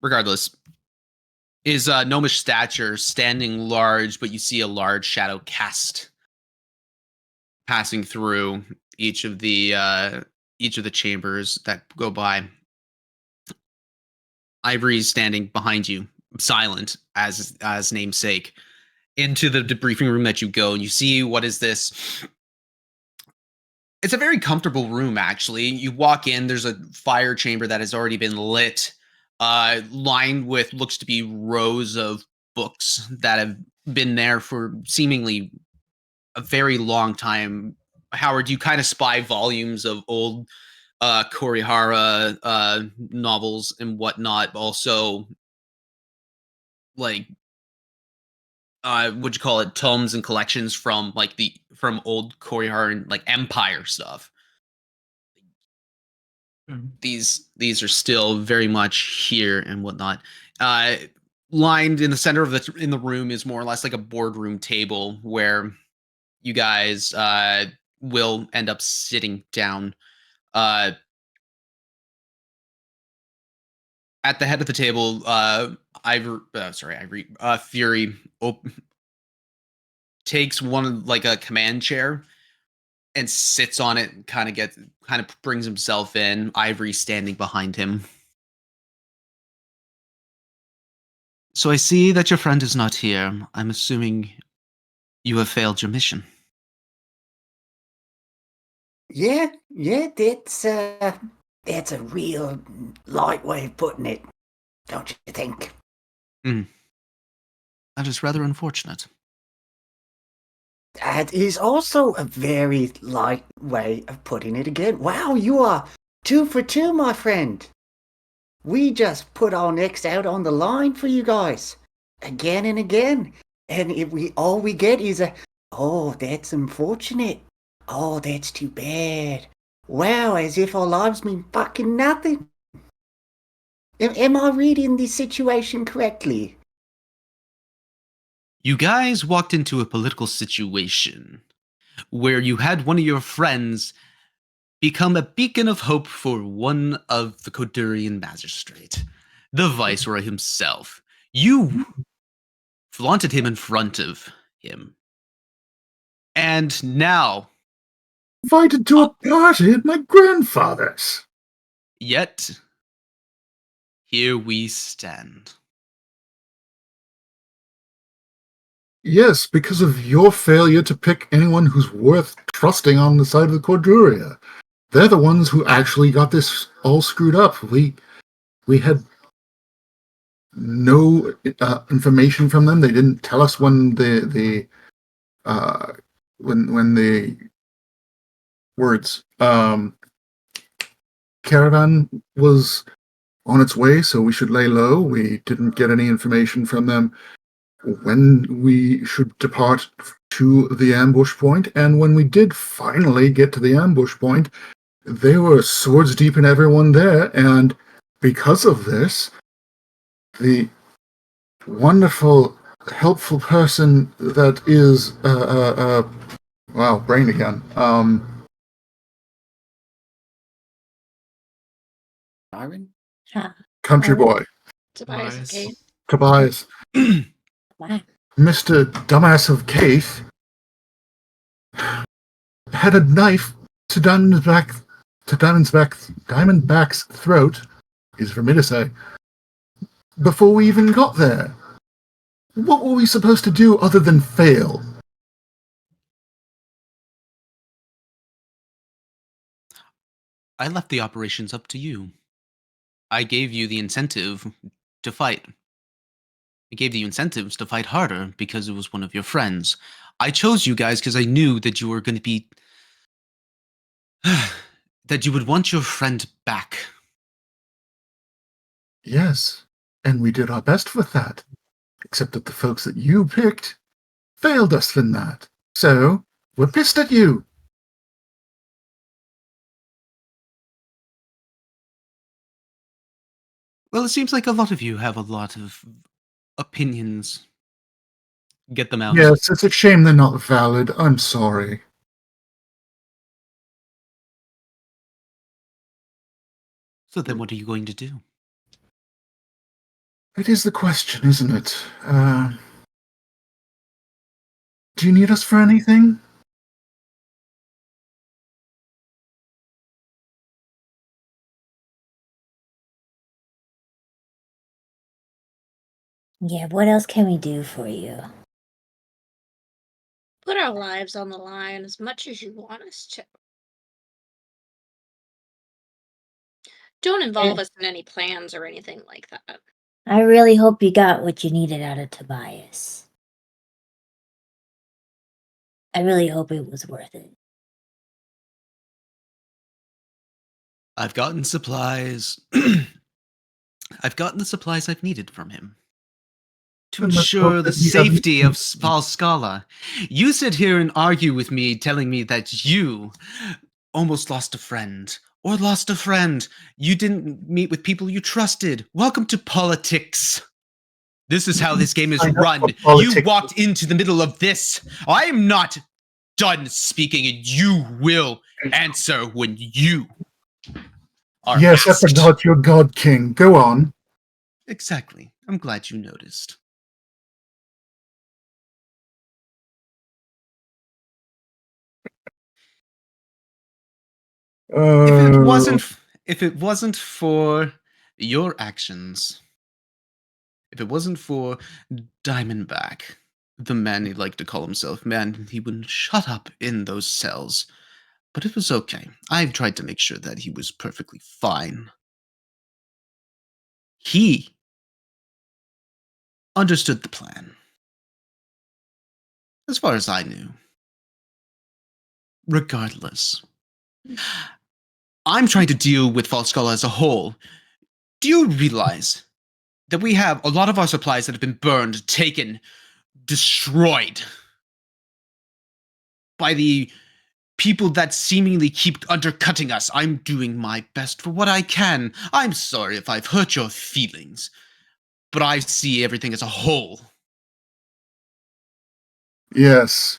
Regardless, is gnomish stature, standing large, but you see a large shadow cast passing through each of the chambers that go by. Ivory's standing behind you, silent as namesake. Into the debriefing room that you go, and you see what is this? It's a very comfortable room, actually. You walk in, there's a fire chamber that has already been lit, lined with looks to be rows of books that have been there for seemingly a very long time. Howard, you kind of spy volumes of old Korihara novels and whatnot. Also, like what'd you call it? Tomes and collections from from old Korihara and like Empire stuff. These are still very much here and whatnot. Lined in the center of the room is more or less like a boardroom table where you guys will end up sitting down. At the head of the table, Fury takes one like a command chair and sits on it and kind of brings himself in. Ivory standing behind him. So I see that your friend is not here. I'm assuming you have failed your mission. Yeah, that's a real light way of putting it, don't you think? That is rather unfortunate. That is also a very light way of putting it again. Wow, you are 2 for 2, my friend. We just put our necks out on the line for you guys again and again. And if all we get is oh, that's unfortunate. Oh, that's too bad. Wow, as if our lives mean fucking nothing. Am I reading the situation correctly? You guys walked into a political situation where you had one of your friends become a beacon of hope for one of the Kodurian magistrate, the viceroy himself. You flaunted him in front of him. And now... Invited to a party at my grandfather's. Yet, here we stand. Yes, because of your failure to pick anyone who's worth trusting on the side of the Koduria. They're the ones who actually got this all screwed up. We had no information from them. They didn't tell us when they were words. Caravan was on its way, so we should lay low. We didn't get any information from them when we should depart to the ambush point, and when we did finally get to the ambush point, they were swords deep in everyone there, and because of this, the wonderful, helpful person that is, wow, brain again, Byron? country Oh. boy, Tobias, okay. Tobias, Wow. Mr. Dumbass of Keith, had a knife to Diamondback's throat, easy for me to say, before we even got there. What were we supposed to do other than fail? I left the operations up to you. I gave you the incentive to fight. I gave you incentives to fight harder because it was one of your friends. I chose you guys because I knew that you were going to be... that you would want your friend back. Yes, and we did our best with that. Except that the folks that you picked failed us in that. So, we're pissed at you. Well, it seems like a lot of you have a lot of opinions. Get them out. Yes, it's a shame they're not valid. I'm sorry. So then what are you going to do? It is the question, isn't it? Do you need us for anything? Yeah, what else can we do for you? Put our lives on the line as much as you want us to. Don't involve us in any plans or anything like that. I really hope you got what you needed out of Tobias. I really hope it was worth it. I've gotten supplies. I've gotten the supplies I've needed from him. To Then let's ensure hope the that he doesn't- safety of Falskalla. You sit here and argue with me, telling me that you almost lost a friend. Or lost a friend. You didn't meet with people you trusted. Welcome to politics. This is how this game is Sign up run. for You politics. walked into the middle of this. I am not done speaking, and you will answer when you are Yes, I asked. forgot you're God King. Go on. Exactly. I'm glad you noticed. If it wasn't for your actions, if it wasn't for Diamondback, the man he liked to call himself, man, he wouldn't shut up in those cells. But it was okay. I've tried to make sure that he was perfectly fine. He understood the plan, as far as I knew. Regardless, I'm trying to deal with Falskalla as a whole. Do you realize that we have a lot of our supplies that have been burned, taken, destroyed by the people that seemingly keep undercutting us? I'm doing my best for what I can. I'm sorry if I've hurt your feelings, but I see everything as a whole. Yes.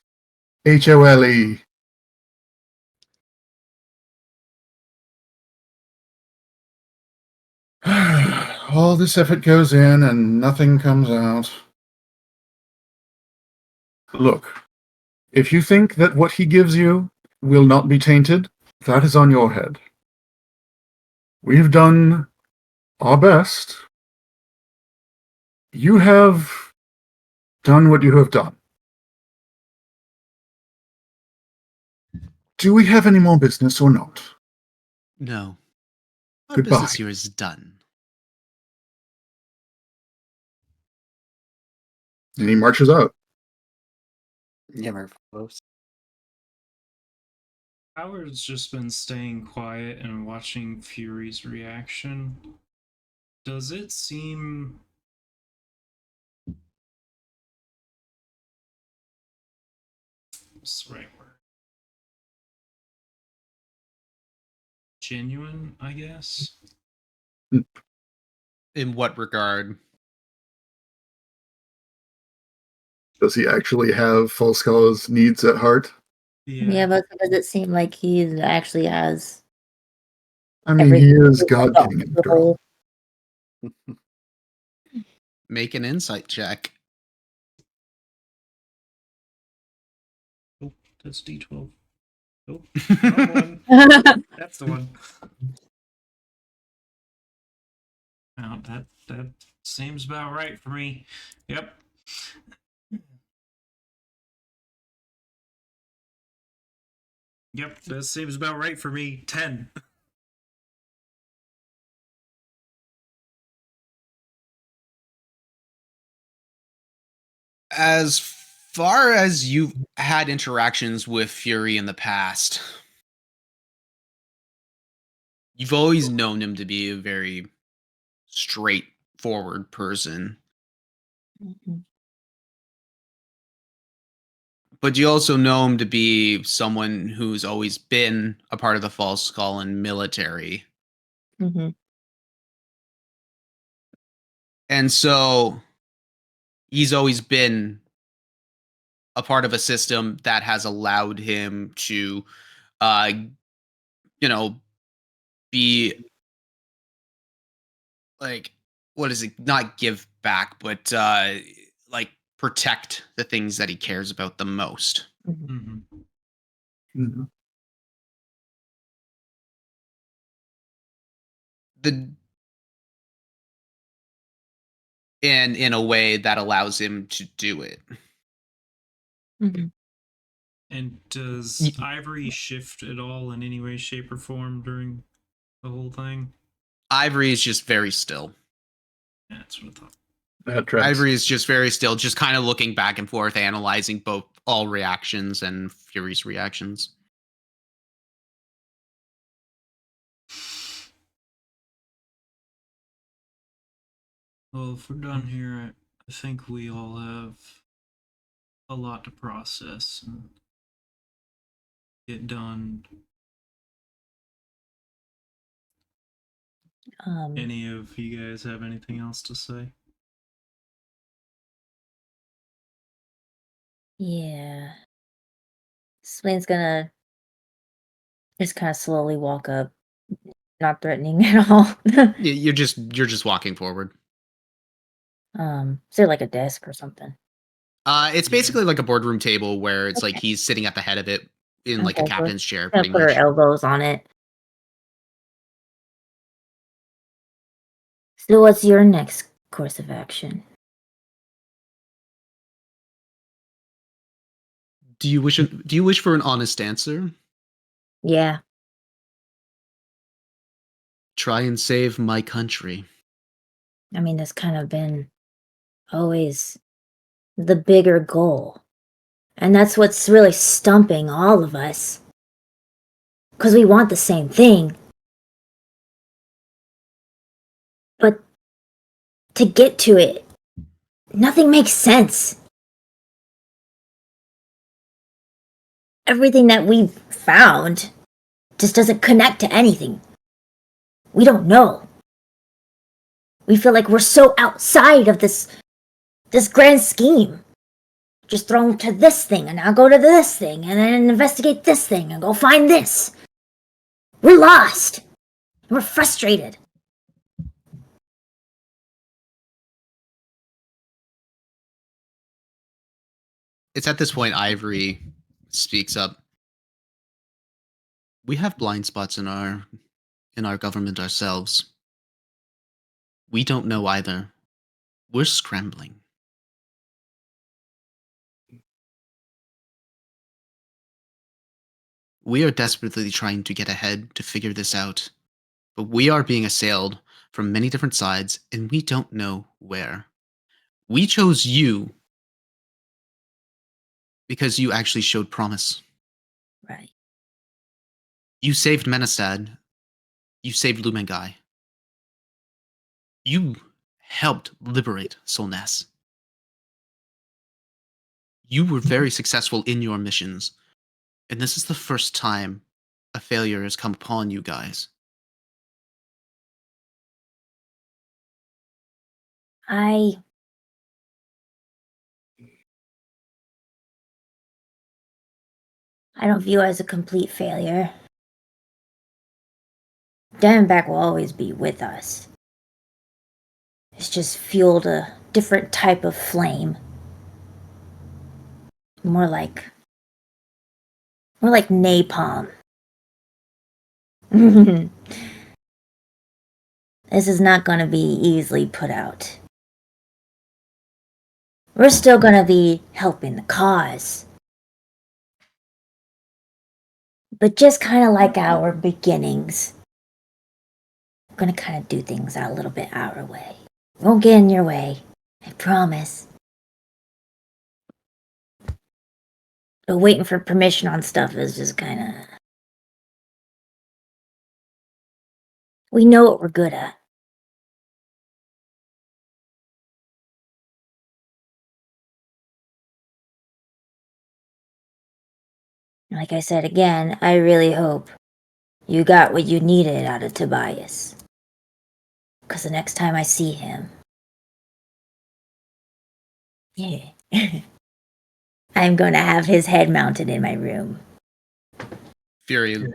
HOLE. All this effort goes in and nothing comes out. Look, if you think that what he gives you will not be tainted, that is on your head. We've done our best. You have done what you have done. Do we have any more business or not? No. Our Goodbye. business here is done. And he marches out. Never follows. Howard's just been staying quiet and watching Fury's reaction. Does it seem what's the right word? Genuine, I guess. In what regard? Does he actually have Falskalla's needs at heart? Yeah, but does it seem like he actually has I mean, he everything is God about King the after all. whole? Make an insight check. Oh, that's D12. Oh, wrong one. That's the one. Oh, that seems about right for me. Yep. Yep, that seems about right for me. 10. As far as you've had interactions with Fury in the past, you've always known him to be a very straightforward person. Mhm. But you also know him to be someone who's always been a part of the Falskallan military. Mhm. And so he's always been a part of a system that has allowed him to uh you know be like, what is it, not give back, but like protect the things that he cares about the most. Mhm. Mm-hmm. Mhm. The And in a way that allows him to do it. Mhm. And does Ivory shift at all in any way, shape, or form during the whole thing? Ivory is just very still. Yeah, that's what I thought. That tracks. Ivory is just very still, just kind of looking back and forth, analyzing both all reactions and Fury's reactions. Well, if we're done here, I think we all have a lot to process and get done. Any of you guys have anything else to say? Yeah. Swain's gonna just kind of slowly walk up, not threatening at all. You're just walking forward. Is there like a desk or something? It's Yeah. basically like a boardroom table where it's like Okay. he's sitting at the head of it in like a Okay, so captain's chair, gonna pretty put her much. elbows on it. So what's your next course of action? Do you wish for an honest answer? Yeah. Try and save my country. I mean, that's kind of been always the bigger goal. And that's what's really stumping all of us. Because we want the same thing. But to get to it, nothing makes sense. Everything that we've found just doesn't connect to anything. We don't know. We feel like we're so outside of this grand scheme. Just thrown to this thing, and I'll go to this thing, and then investigate this thing, and go find this. We're lost. We're frustrated. It's at this point Ivory speaks up. We have blind spots in our government ourselves. We don't know either. We're scrambling. We are desperately trying to get ahead to figure this out. But we are being assailed from many different sides, and we don't know where. We chose you because you actually showed promise. Right. You saved Menestad. You saved Lumengai. You helped liberate Solness. You were very successful in your missions, and this is the first time a failure has come upon you guys. I don't view it as a complete failure. Diamondback will always be with us. It's just fueled a different type of flame. More like napalm. This is not going to be easily put out. We're still going to be helping the cause. But just kind of like our beginnings. We're going to kind of do things a little bit our way. Won't get in your way. I promise. But waiting for permission on stuff is just kind of... We know what we're good at. Like I said again, I really hope you got what you needed out of Tobias. Because the next time I see him... Yeah. I'm going to have his head mounted in my room. Fury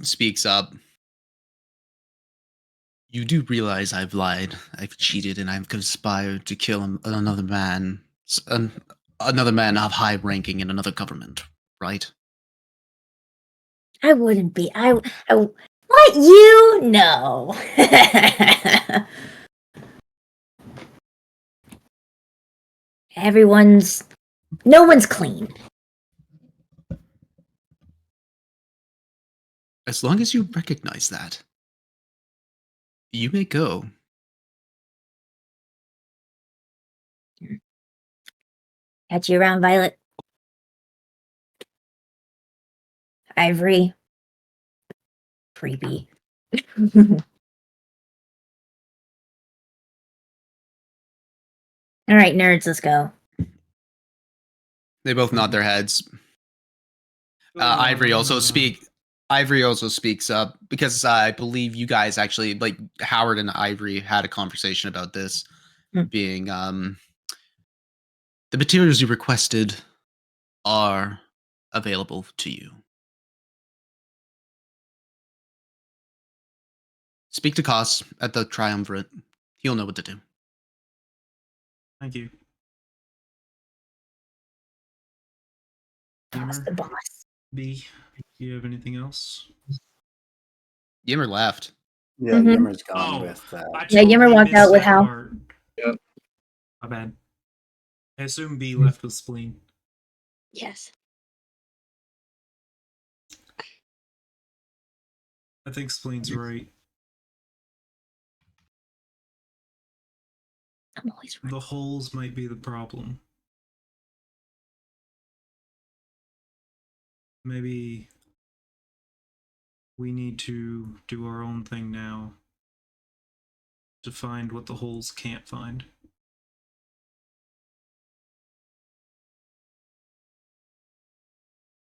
speaks up. You do realize I've lied, I've cheated, and I've conspired to kill another man of high ranking in another government, right? I wouldn't be. I what you know? No one's clean. As long as you recognize that, you may go. Catch you around, Violet. Ivory. Creepy. All right, nerds, let's go. They both nod their heads. Ivory also speaks up because I believe you guys actually, like, Howard and Ivory had a conversation about this being the materials you requested are available to you. Speak to Koss at the Triumvirate. He'll know what to do. Thank you. That's the boss. B, do you have anything else? Yimmer left. Yeah, Mhm. Yimmer's gone Oh, with. I Yeah, Yimmer totally walked out missed with that Hal. part. Yep. My bad. I assume B left with Spleen. Yes. I think Spleen's right. I'm always right. The holes might be the problem. Maybe we need to do our own thing now to find what the holes can't find.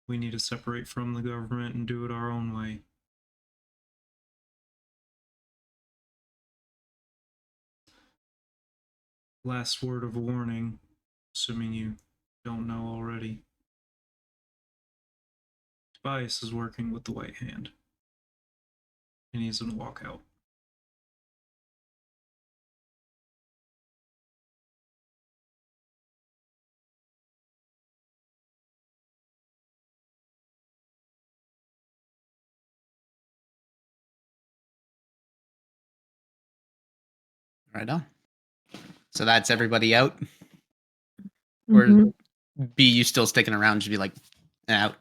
We need to separate from the government and do it our own way. Last word of warning, assuming you don't know already. Tobias is working with the White Hand. And he's gonna walk out. Right on. So that's everybody out? Or Mhm. B, you still sticking around to be like, out?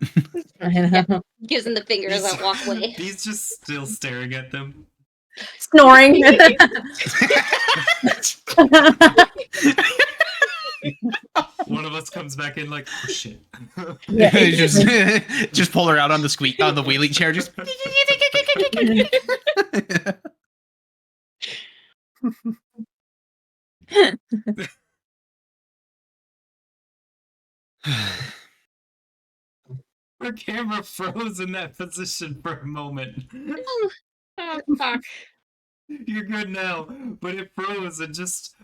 I know. Gives him the finger as I walk away. He's just still staring at them. Snoring. One of us Alex comes back in like, oh shit. Yeah, just pull her out on the wheelie chair. Just. Her camera froze in that position for a moment. Oh fuck. You're good now, but it froze and just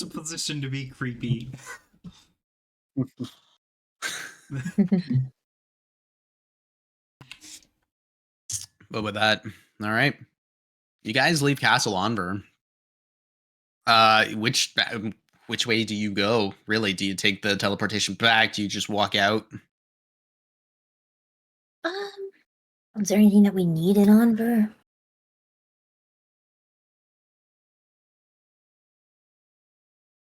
a position to be creepy. But with that, all right, you guys leave Castle Onver. Which way do you go? Really, do you take the teleportation back? Do you just walk out? Is there anything that we need in Onver?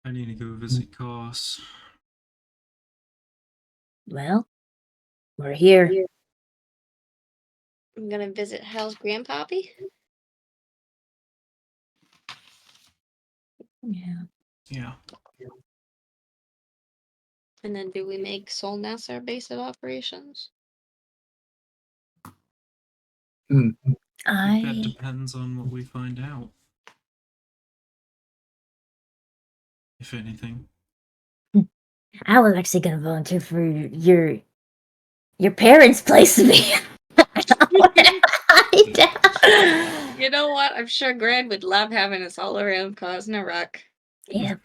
I need to go visit Koss. Well, we're here. I'm gonna visit Hal's grandpappy. Yeah. Yeah. And then do we make Solness our base of operations? That depends on what we find out. If anything. I was actually gonna volunteer for your parents' place to be. You know what? I'm sure Gran would love having us all around causing a ruck. Yeah.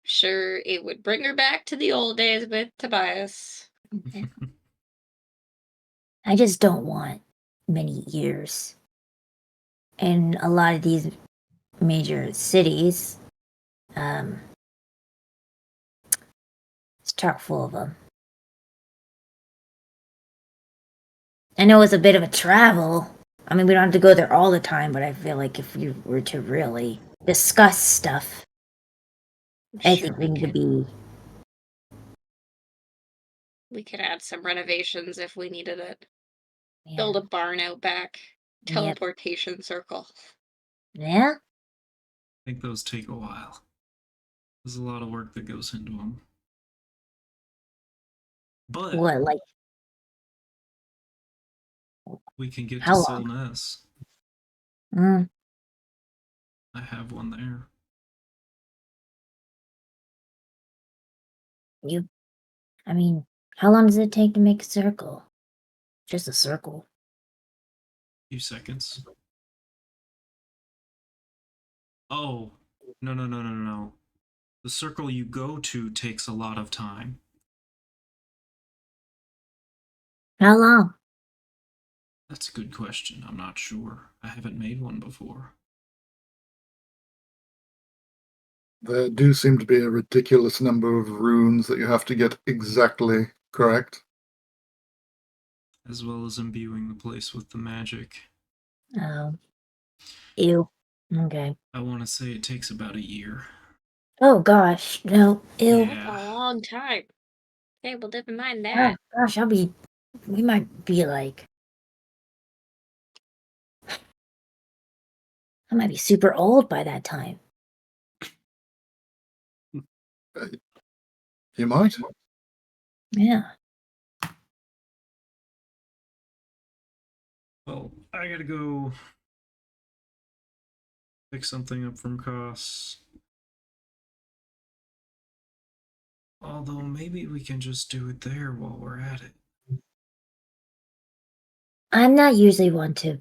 Sure, it would bring her back to the old days with Tobias. I just don't want many years. And a lot of these major cities, it's chock full of them. I know it's a bit of a travel. I mean, we don't have to go there all the time, but I feel like if you were to really discuss stuff, I think we need to be. We could add some renovations if we needed it. Yeah. Build a barn out back. Yep. Teleportation circle. Yeah? I think those take a while. There's a lot of work that goes into them. But What, like, we can get how to long? Solness. Mm, I have one there. I mean, how long does it take to make a circle? Just a circle. Few seconds. Oh, no. The circle you go to takes a lot of time. How long? That's a good question. I'm not sure. I haven't made one before. There do seem to be a ridiculous number of runes that you have to get exactly correct. As well as imbuing the place with the magic. Oh. Ew. Okay. I want to say it takes about a year. Oh gosh, no. Ew. Yeah. A long time. Okay, well, never mind Oh, that. gosh, we might be like, I might be super old by that time. You might. Yeah. Well, I gotta go pick something up from Koss. Although maybe we can just do it there while we're at it. I'm not usually one to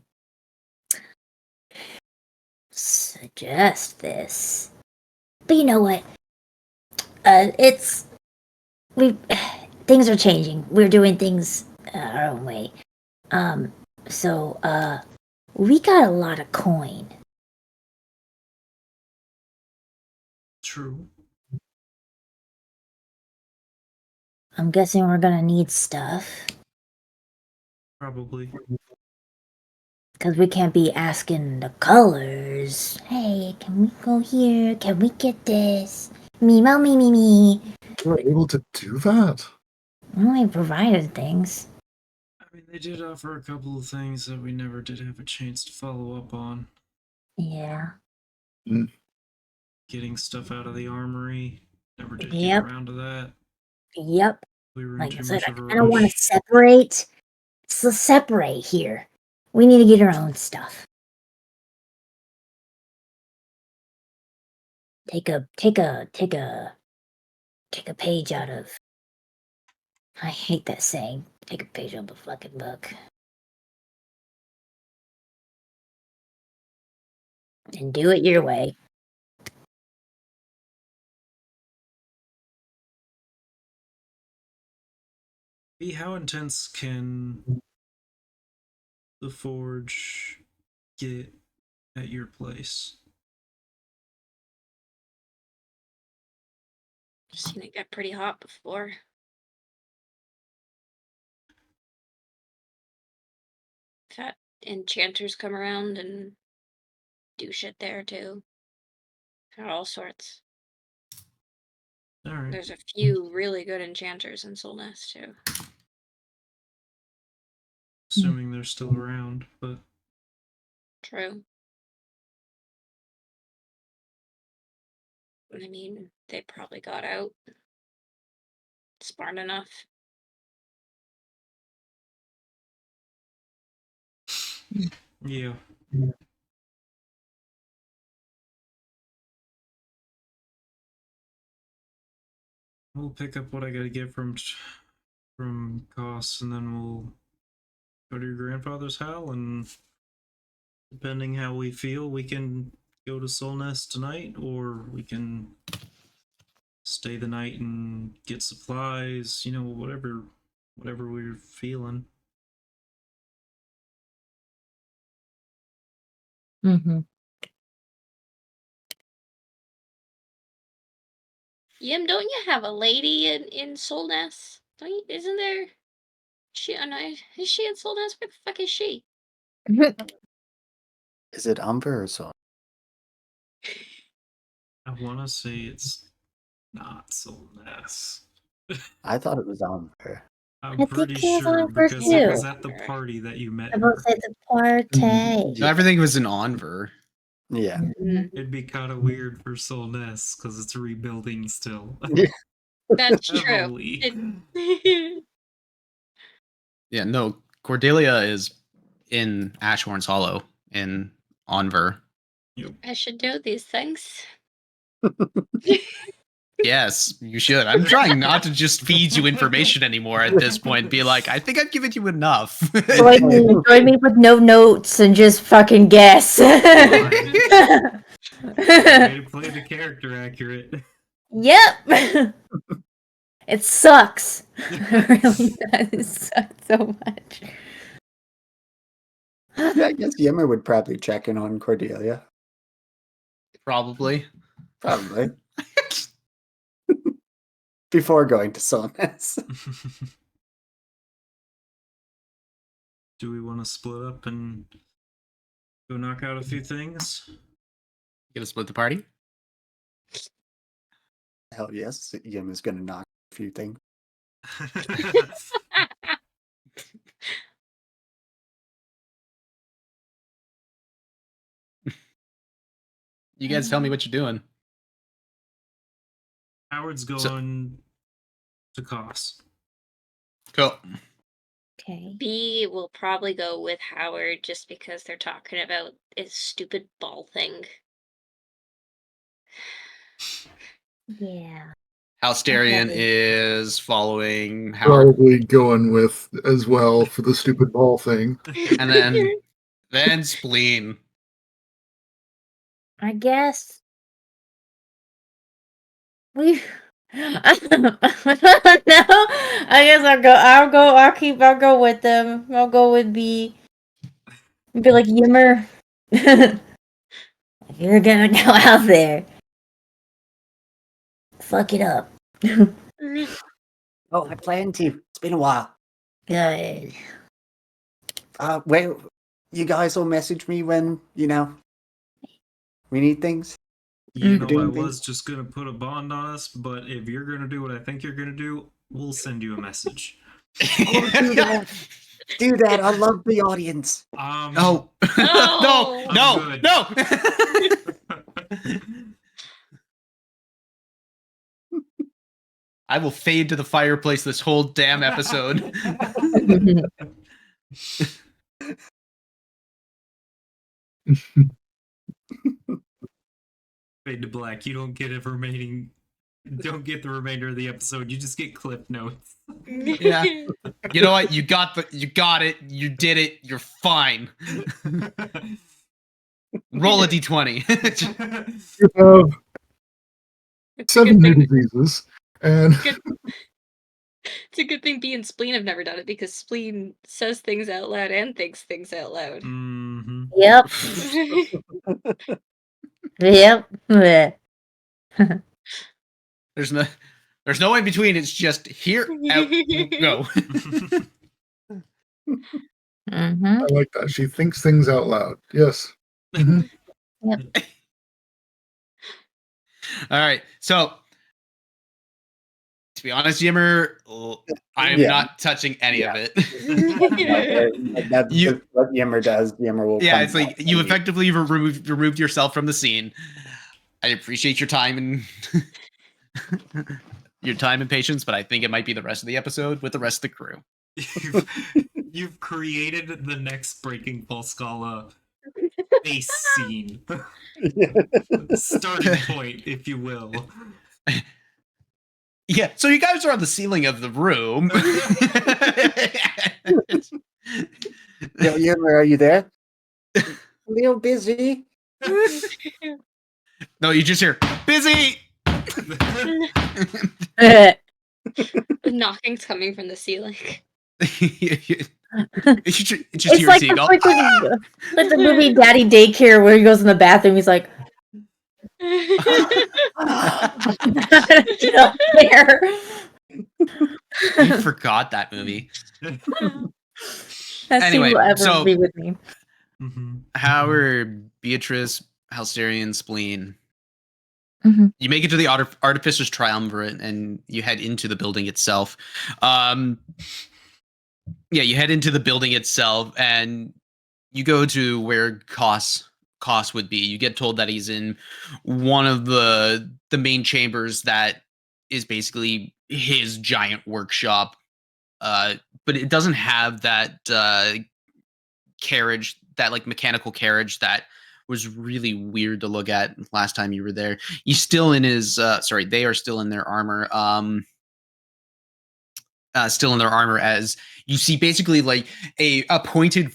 suggest this. But you know what? Things are changing. We're doing things our own way. So we got a lot of coin. True. I'm guessing we're gonna need stuff. Probably. Because we can't be asking the colors. Hey, can we go here? Can we get this? Me, mo, me. You're able to do that? We provided things. I mean, they did offer a couple of things that we never did have a chance to follow up on. Yeah. Getting stuff out of the armory. Never did Yep. get around to that. Yep. We were in Like I too said, much I of a kind of want to rush. separate. So separate here. We need to get our own stuff. Take a page out of. I hate that saying. Take a page out of a fucking book. And do it your way. How intense can the forge get at your place? Seen it get pretty hot before. Had enchanters come around and do shit there too. Got all sorts. All right. There's a few really good enchanters in Soulnest too. Assuming they're still around, but True. I mean, they probably got out smart enough. yeah. We'll pick up what I gotta get from costs, and then we'll go to your grandfather's house, and depending how we feel, we can go to Soulnest tonight, or we can stay the night and get supplies, whatever we're feeling. Mm-hmm. Yim, don't you have a lady in Soulnest? Don't you? Isn't there? She? Oh no, is she in Soulnest? Where the fuck is she? Is it Umber or so? I want to say it's not Soulnest. I thought it was Umber. I'm think pretty it was sure on for because it was two. at the party that you met I will her. say the party. Yeah. Everything was in Onver. Yeah. Mm, It'd be kind of weird for Soulnest because it's rebuilding still. that's true. Heavily. Yeah, no, Cordelia is in Ashhorn's Hollow in Onver. I should know these things. Yes, you should. I'm trying not to just feed you information anymore at this point. Be like, I think I've given you enough. Join me with no notes and just fucking guess. Way to play the character accurate. Yep. It sucks. It really does. It sucks so much. Yeah, I guess Yimmer would probably check in on Cordelia. Probably. Probably. Before going to Soulnest. Do we want to split up and go knock out a few things? Gonna split the party? Hell yes, Yimmer's gonna knock a few things. You guys tell me what you're doing. Howard's going to Koss. Cool. Okay. B will probably go with Howard just because they're talking about his stupid ball thing. Yeah. Halsterian Okay. is following Howard. Probably going with as well for the stupid ball thing. And then Spleen. I guess we. I don't know. I guess I'll go with them. I'll go with B. Be like Yimmer. If you're gonna go out there, fuck it up. Oh, I plan to. It's been a while. Good. Wait, you guys will message me when, we need things? You know, I Doing was just going to put a bond on us, but if you're going to do what I think you're going to do, we'll send you a message. Oh, do that. Do that. I love the audience. No. Oh. no. I will fade to the fireplace this whole damn episode. Fade to black. You don't get a remaining. Don't get the remainder of the episode. You just get clip notes. Yeah. You know what? You got it. You did it. You're fine. Roll a d20. You have It's a good 7 new thing. diseases, and It's a good thing B and Spleen have never done it because Spleen says things out loud and thinks things out loud. Mm-hmm. Yep. Yep. There's no in between. It's just here, out, go. Mm-hmm. I like that. She thinks things out loud. Yes. Mhm. All right. So, to be honest, Jimmer, I am Yeah. not touching any of Yeah. it. That's You- just what Yimmer does. Yimmer will. Yeah, come it's like back you and- effectively removed yourself from the scene. I appreciate your time and your time and patience, but I think it might be the rest of the episode with the rest of the crew. You've created the next Breaking Falskalla base scene. Starting point, if you will. Yeah, so you guys are on the ceiling of the room. Yo, Yimmer, are you there? A little busy. No, you just hear busy. The knocking's coming from the ceiling. It's just It's hear like Seagull. like the movie Daddy Daycare where he goes in the bathroom. He's like, get up there. I forgot that movie. That Anyway, scene will ever so- be with me. Mm-hmm. Howard, Beatrice, Halsterian, Spleen. Mhm. You make it to the Artificer's Triumvirate and you head into the building itself. Yeah, you head into the building itself and you go to where Koss would be. You get told that he's in one of the main chambers that is basically his giant workshop. But it doesn't have that carriage, that like mechanical carriage that was really weird to look at last time you were there. He's still in his they are still in their armor. Still in their armor, as you see basically like a pointed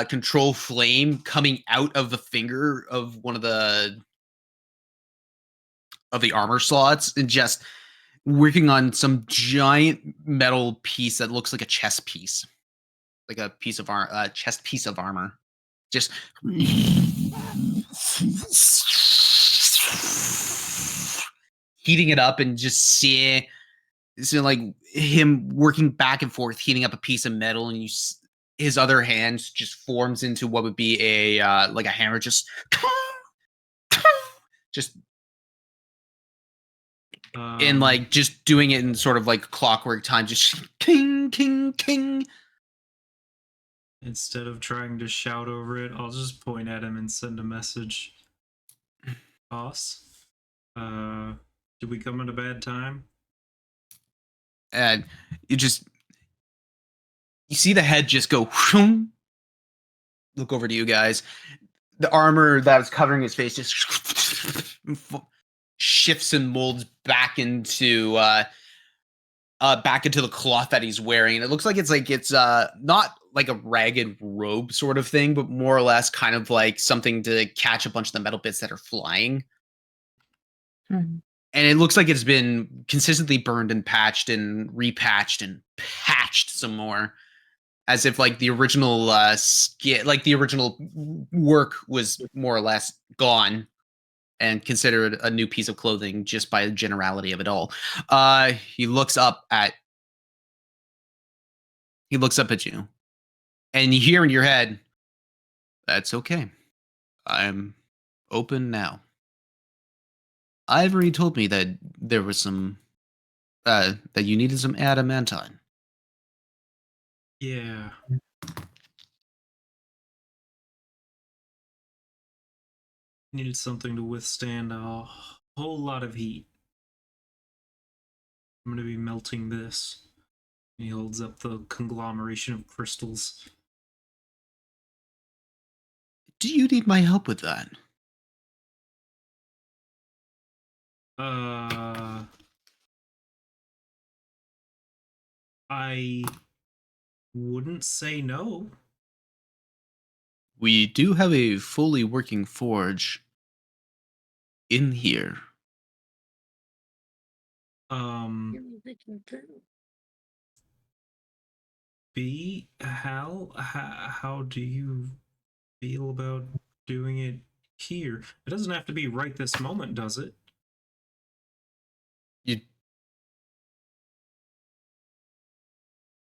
control flame coming out of the finger of one of the armor slots and just working on some giant metal piece that looks like a chest piece, like a piece of chest piece of armor. Just heating it up and just seeing like him working back and forth, heating up a piece of metal, and his other hand just forms into what would be a like a hammer, just in like just doing it in sort of like clockwork time, just king, king, king. Instead of trying to shout over it, I'll just point at him and send a message. Boss, did we come at a bad time? And you see the head just go look over to you guys. The armor that was covering his face just shifts and molds back into the cloth that he's wearing, and it looks like it's not like a ragged robe sort of thing, but more or less kind of like something to catch a bunch of the metal bits that are flying. Mhm. And it looks like it's been consistently burned and patched and repatched and patched some more, as if like the original skin, like the original work was more or less gone and considered a new piece of clothing just by the generality of it all. He looks up at you, and you hear in your head, "That's okay. I'm open now." Ivory told me that there was some that you needed some adamantine. Yeah. Needed something to withstand a whole lot of heat. I'm going to be melting this. He holds up the conglomeration of crystals. Do you need my help with that? I wouldn't say no. We do have a fully working forge in here. B, Hal, how do you feel about doing it here? It doesn't have to be right this moment, does it? You.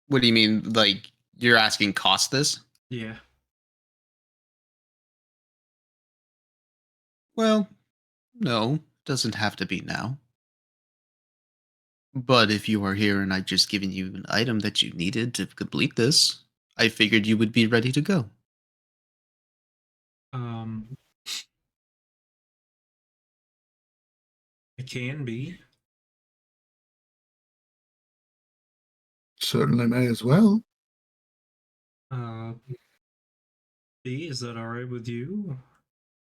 What do you mean? Like you're asking cost this? Yeah. Well, no, doesn't have to be now. But if you are here and I've just given you an item that you needed to complete this, I figured you would be ready to go. It can be. Certainly may as well. B, is that all right with you?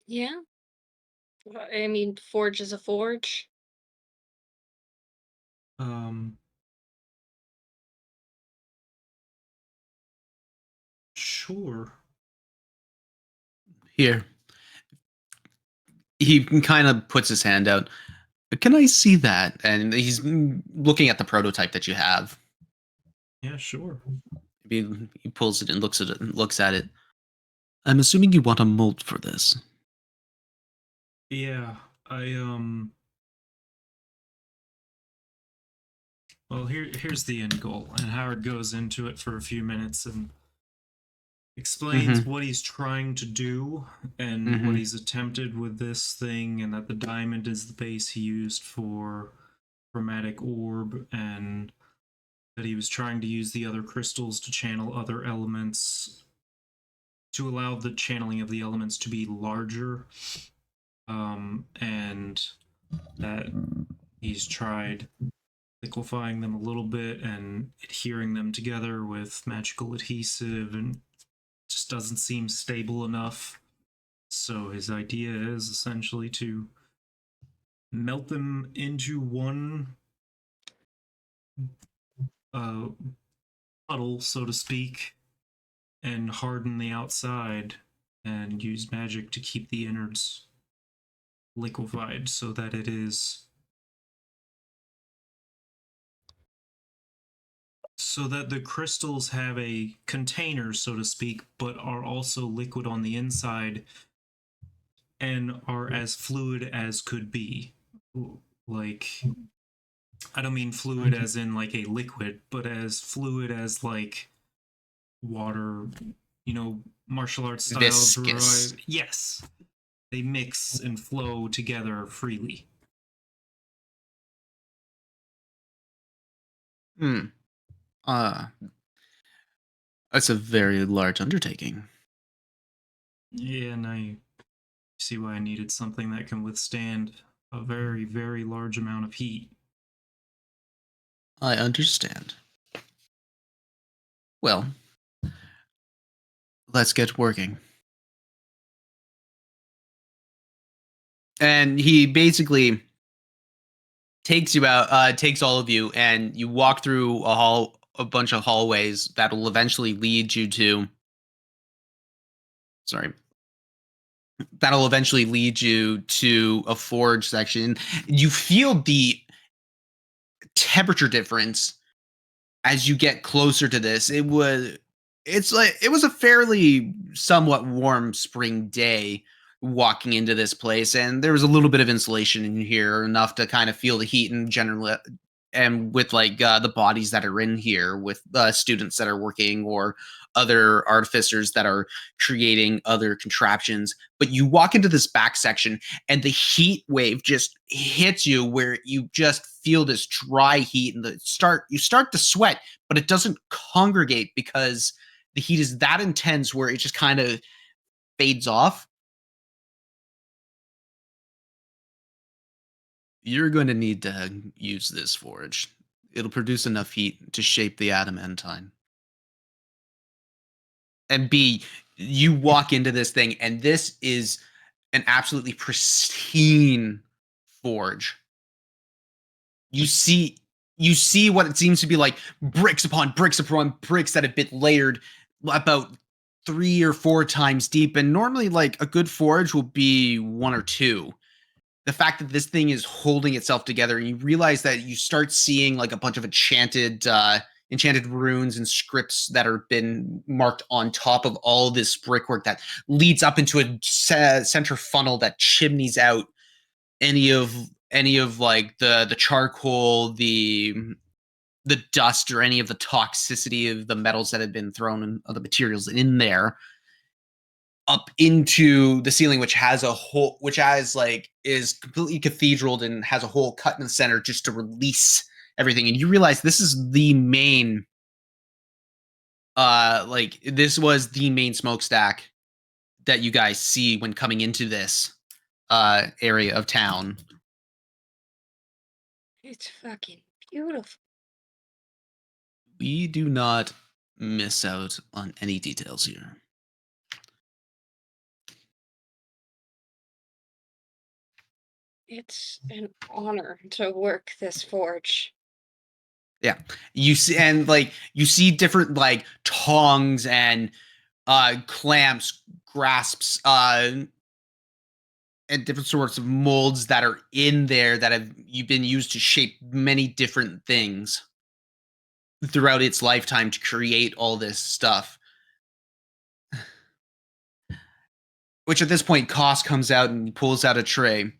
Yeah. I mean, forge is a forge. Sure. Here. He kind of puts his hand out. Can I see that? And he's looking at the prototype that you have. Yeah, sure. He pulls it and looks at it. I'm assuming you want a mold for this. Yeah, well, here's the end goal, and Howard goes into it for a few minutes and explains what he's trying to do and what he's attempted with this thing, and that the diamond is the base he used for chromatic orb, and that he was trying to use the other crystals to channel other elements to allow the channeling of the elements to be larger, and that he's tried liquefying them a little bit and adhering them together with magical adhesive, and just doesn't seem stable enough. So his idea is essentially to melt them into one puddle, so to speak, and harden the outside, and use magic to keep the innards liquefied so that it is so that the crystals have a container, so to speak, but are also liquid on the inside and are as fluid as could be. Like, I don't mean fluid as in like a liquid, but as fluid as like water, martial arts style. Viscous. Yes. They mix and flow together freely. That's a very large undertaking. Yeah, and I see why I needed something that can withstand a very, very large amount of heat. I understand. Well, let's get working. And he basically takes all of you, and you walk through a bunch of hallways that will eventually lead you to. That'll eventually lead you to a forge section. You feel the temperature difference as you get closer to this. It was a fairly somewhat warm spring day walking into this place, and there was a little bit of insulation in here, enough to kind of feel the heat in general, and with the bodies that are in here, with students that are working or other artificers that are creating other contraptions. But you walk into this back section, and the heat wave just hits you, where you just feel this dry heat, and you start to sweat, but it doesn't congregate because the heat is that intense where it just kind of fades off. You're going to need to use this forge. it'll produce enough heat to shape the adamantine. And B, you walk into this thing, and this is an absolutely pristine forge. You see what it seems to be like bricks upon bricks upon bricks that have been layered about 3 or 4 times deep, and normally like a good forge will be 1 or 2. The fact that this thing is holding itself together, and you realize that you start seeing like a bunch of enchanted runes and scripts that are been marked on top of all this brickwork that leads up into a center funnel that chimneys out any of like the charcoal, the dust, or any of the toxicity of the metals that had been thrown in, of the materials in there, up into the ceiling, which has a hole, which has like is completely cathedraled and has a hole cut in the center just to release everything. And you realize this is the main like this was the main smokestack that you guys see when coming into this area of town. It's fucking beautiful. We do not miss out on any details here. It's an honor to work this forge. Yeah, you see, and like you see different like tongs and clamps, grasps, and different sorts of molds that are in there that have you've been used to shape many different things throughout its lifetime to create all this stuff. Which at this point, Koss comes out and pulls out a tray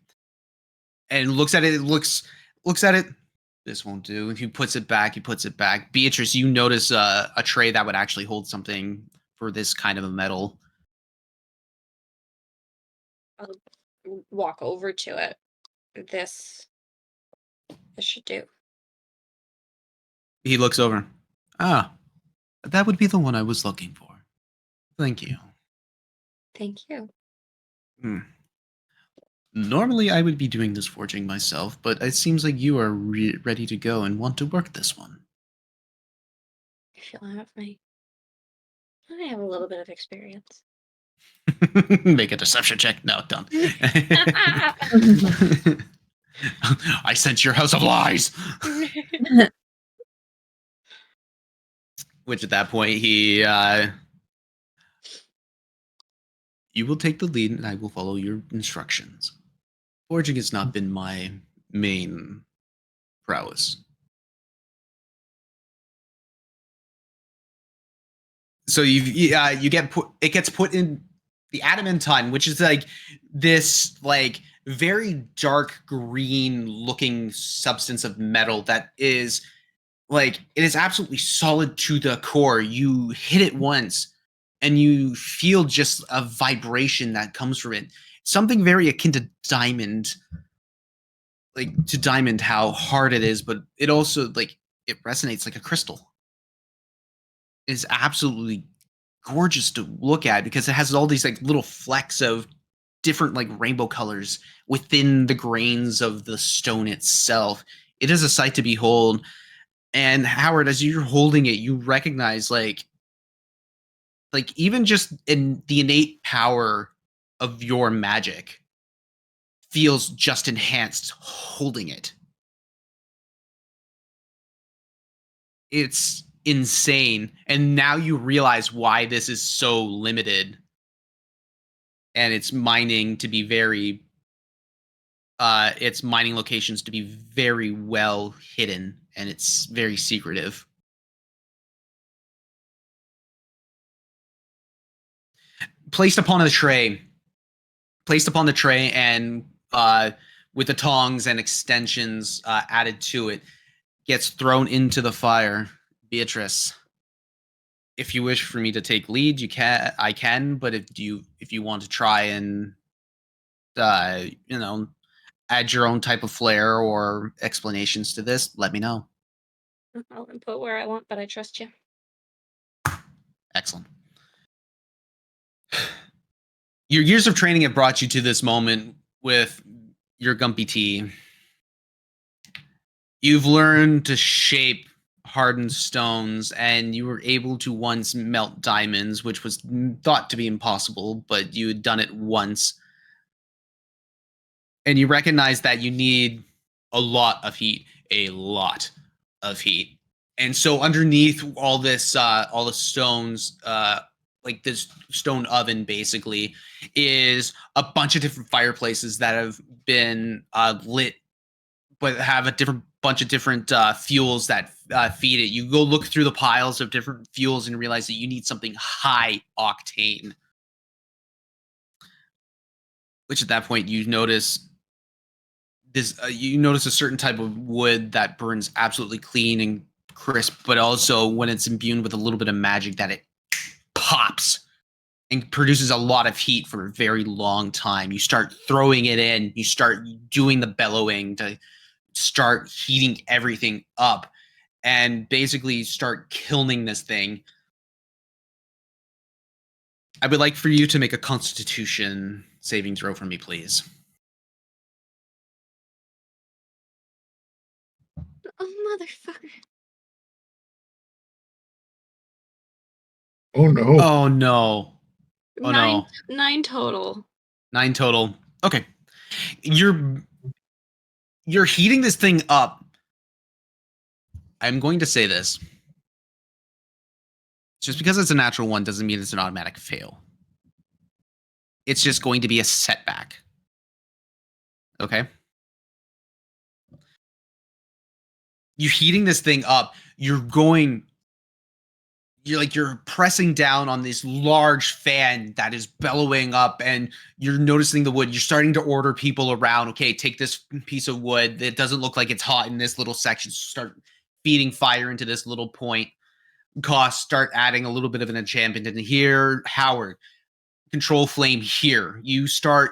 and looks at it. Looks at it. This won't do. He puts it back. Beatrice, you notice a tray that would actually hold something for this kind of a metal. I'll walk over to it. This should do. He looks over. Ah, that would be the one I was looking for. Thank you. Thank you. Normally, I would be doing this forging myself, but it seems like you are ready to go and want to work this one. If you'll have me. I have a little bit of experience. Make a deception check. No, don't. I sense your house of lies. Which at that point, you will take the lead and I will follow your instructions. Forging has not been my main prowess. So you get put. It gets put in the adamantine, which is like this like very dark green looking substance of metal that is like it is absolutely solid to the core. You hit it once and you feel just a vibration that comes from it. Something very akin to diamond. Like to diamond, how hard it is, but it also like it resonates like a crystal. It's absolutely gorgeous to look at because it has all these like little flecks of different like rainbow colors within the grains of the stone itself. It is a sight to behold. And Howard, as you're holding it, you recognize like even just in the innate power of your magic feels just enhanced holding it. It's insane. And now you realize why this is so limited. And its mining to be very its mining locations to be very well hidden, and it's very secretive. Placed upon the tray and with the tongs and extensions added to it, gets thrown into the fire. Beatrice, if you wish for me to take lead, I can, but if you want to try and add your own type of flair or explanations to this, let me know. I'll input where I want, but I trust you. Excellent. Your years of training have brought you to this moment with your Gumpy Tea. You've learned to shape hardened stones, and you were able to once melt diamonds, which was thought to be impossible, but you had done it once. And you recognize that you need a lot of heat, a lot of heat. And so underneath all this, all the stones, like this stone oven, basically, is a bunch of different fireplaces that have been lit, but have a different bunch of different fuels that feed it. You go look through the piles of different fuels and realize that you need something high octane. Which at that point you notice this. You notice a certain type of wood that burns absolutely clean and crisp, but also when it's imbued with a little bit of magic, that it pops and produces a lot of heat for a very long time. You start throwing it in. You start doing the bellowing to start heating everything up and basically start kilning this thing. I would like for you to make a Constitution saving throw for me, please. Oh, motherfucker. Oh no. Oh no. Oh nine, no. 9 total. 9 total. Okay. You're heating this thing up. I'm going to say this. Just because it's a natural one doesn't mean it's an automatic fail. It's just going to be a setback. Okay? You're heating this thing up. You're pressing down on this large fan that is bellowing up, and you're noticing the wood. You're starting to order people around. Okay, take this piece of wood. It doesn't look like it's hot in this little section. Start feeding fire into this little point. Start adding a little bit of an enchantment in here. Howard, control flame here. You start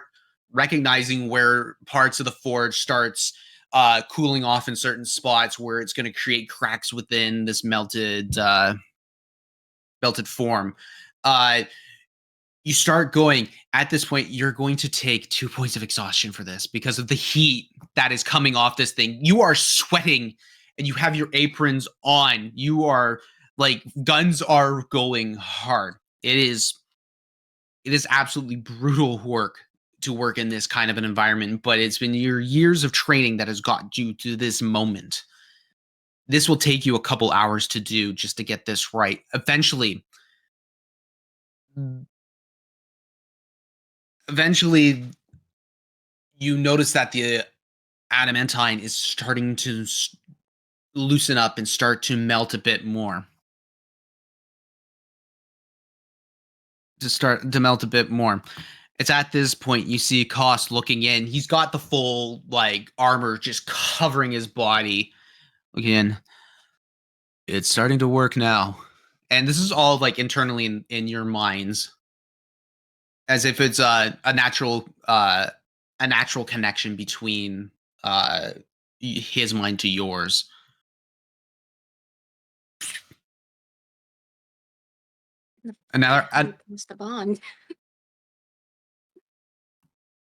recognizing where parts of the forge starts cooling off in certain spots where it's going to create cracks within this melted form. You start going. At this point, you're going to take 2 points of exhaustion for this because of the heat that is coming off this thing. You are sweating and you have your aprons on. You are like, guns are going hard. It is absolutely brutal work to work in this kind of an environment, but it's been your years of training that has got you to this moment. This will take you a couple hours to do just to get this right. Eventually, you notice that the adamantine is starting to loosen up and start to melt a bit more. It's at this point you see Koss looking in. He's got the full like armor just covering his body. Again, it's starting to work now. And this is all like internally in your minds. As if it's a natural connection between his mind to yours. Another What's the bond?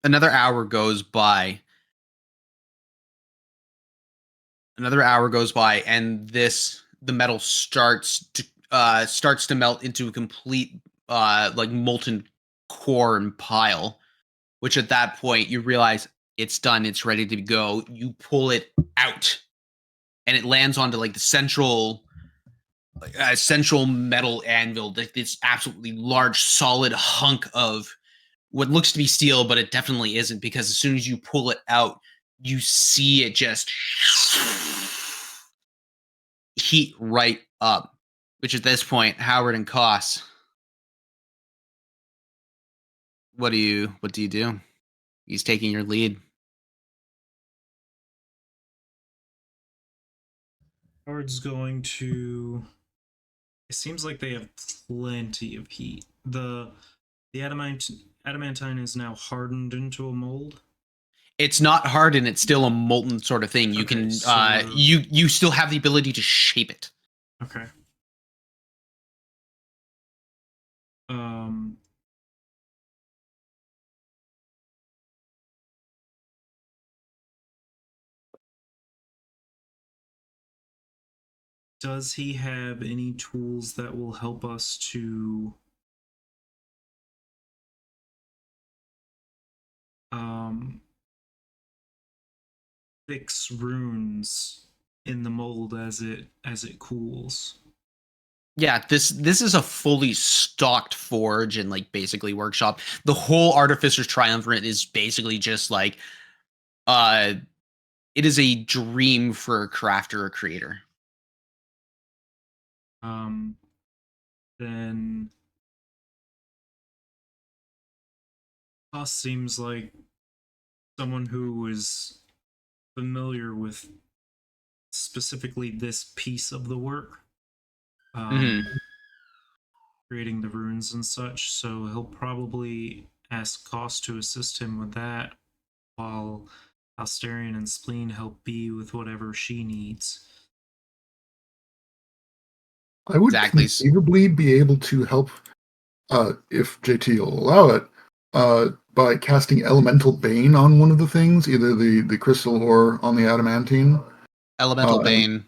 another hour goes by. And the metal starts to melt into a complete like molten core and pile, which at that point you realize it's done, it's ready to go. You pull it out and it lands onto like the central metal anvil, this absolutely large solid hunk of what looks to be steel, but it definitely isn't, because as soon as you pull it out, you see it just heat right up. Which at this point, Howard and Koss, what do you do? He's taking your lead. Howard's going to. It seems like they have plenty of heat. The adamantine is now hardened into a mold. It's not hardened, it's still a molten sort of thing. You Okay, can so- you still have the ability to shape it. Okay. Does he have any tools that will help us to fix runes in the mold as it cools? Yeah, this is a fully stocked forge and like basically workshop. The whole Artificer's Triumvirate is basically just like it is a dream for a crafter or creator. Then Haas seems like someone who is familiar with specifically this piece of the work. Creating the runes and such, so he'll probably ask Koss to assist him with that, while Alsterian and Spleen help B with whatever she needs. I would Exactly. conceivably be able to help, if JT will allow it, by casting Elemental Bane on one of the things, either the crystal or on the adamantine. Elemental Bane.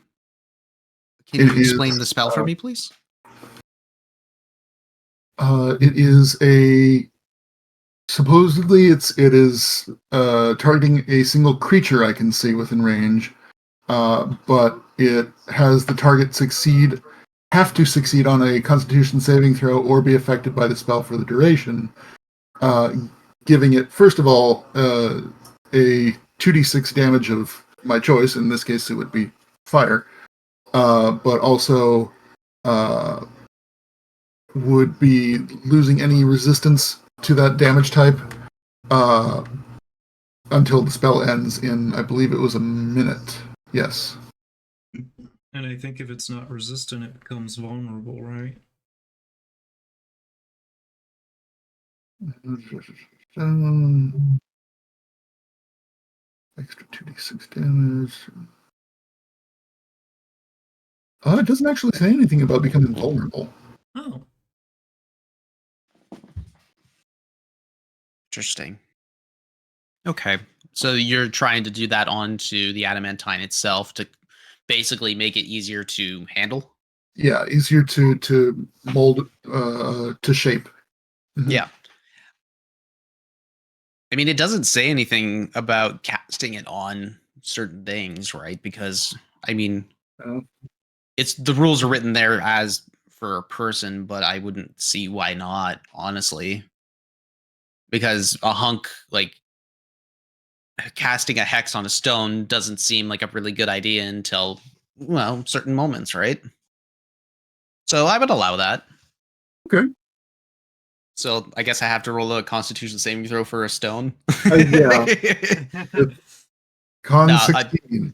Can it you explain is, the spell for me, please? It is a supposedly it is targeting a single creature I can see within range, but it has the target have to succeed on a Constitution saving throw or be affected by the spell for the duration, giving it first of all a 2d6 damage of my choice. In this case, it would be fire, but also would be losing any resistance to that damage type until the spell ends in, I believe it was a minute. Yes. And I think if it's not resistant, it becomes vulnerable, right? Extra 2d6 damage. It doesn't actually say anything about becoming vulnerable. Oh. Interesting. Okay. So you're trying to do that onto the adamantine itself to basically make it easier to handle? Yeah, easier to mold, to shape. Mhm. Yeah. I mean, it doesn't say anything about casting it on certain things, right? Because, I mean, it's the rules are written there as for a person, but I wouldn't see why not, honestly. Because a hunk, like, casting a hex on a stone doesn't seem like a really good idea until, well, certain moments, right? So I would allow that. Okay. So I guess I have to roll a Constitution saving throw for a stone. Yeah. Con No, 16.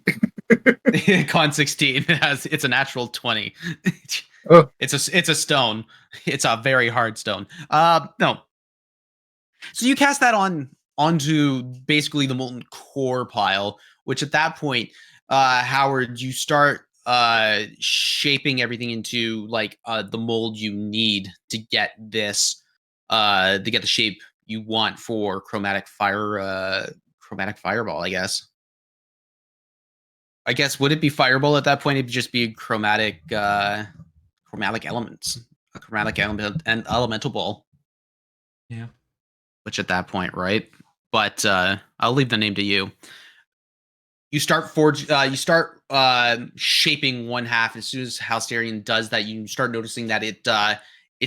Con 16. It's a natural 20. Oh. It's a stone. It's a very hard stone. No. So you cast that onto basically the molten core pile, which at that point, Howard, you start shaping everything into like the mold you need to get this to get the shape you want for chromatic fireball, I guess. Would it be fireball at that point? It'd just be chromatic elements, a chromatic element and elemental ball. Yeah. Which at that point, right? But I'll leave the name to you. You start shaping one half. As soon as Halsterian does that, you start noticing that it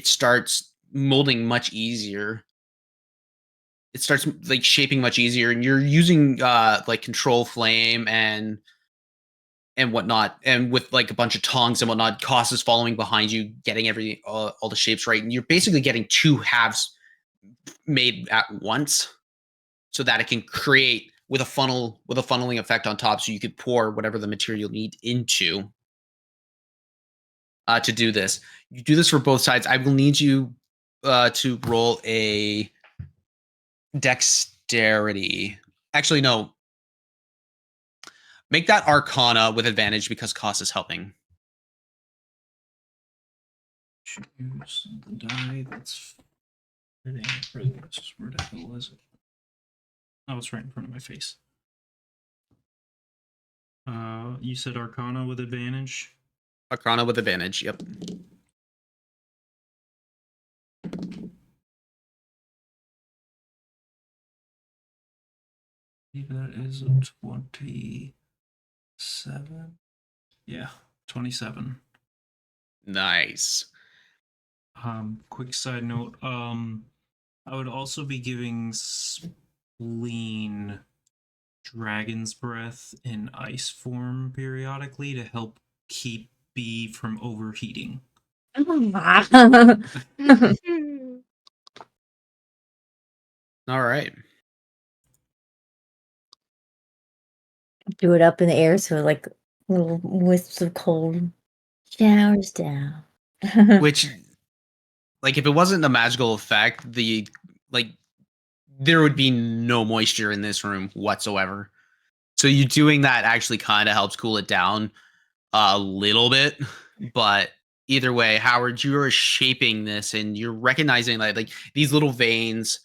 starts molding much easier. It starts like shaping much easier, and you're using like control flame and whatnot, and with like a bunch of tongs and whatnot. Koss is following behind you, getting every all the shapes right, and you're basically getting two halves made at once, so that it can create with a funneling effect on top, so you could pour whatever the material you need into to do this. You do this for both sides. I will need you to roll a dexterity. Actually, no. Make that Arcana with advantage because Koss is helping. Choose the die that's fitting for this. Where the hell is it? Oh, it's right in front of my face. You said Arcana with advantage? Arcana with advantage. Yep. That is a 27. Yeah, 27. Nice. Quick side note. I would also be giving Spleen Dragon's Breath in ice form periodically to help keep B from overheating. All right. Do it up in the air so like little wisps of cold showers down. Which, like, if it wasn't a magical effect, there would be no moisture in this room whatsoever. So you doing that actually kind of helps cool it down a little bit. But either way, Howard, you are shaping this and you're recognizing that like these little veins.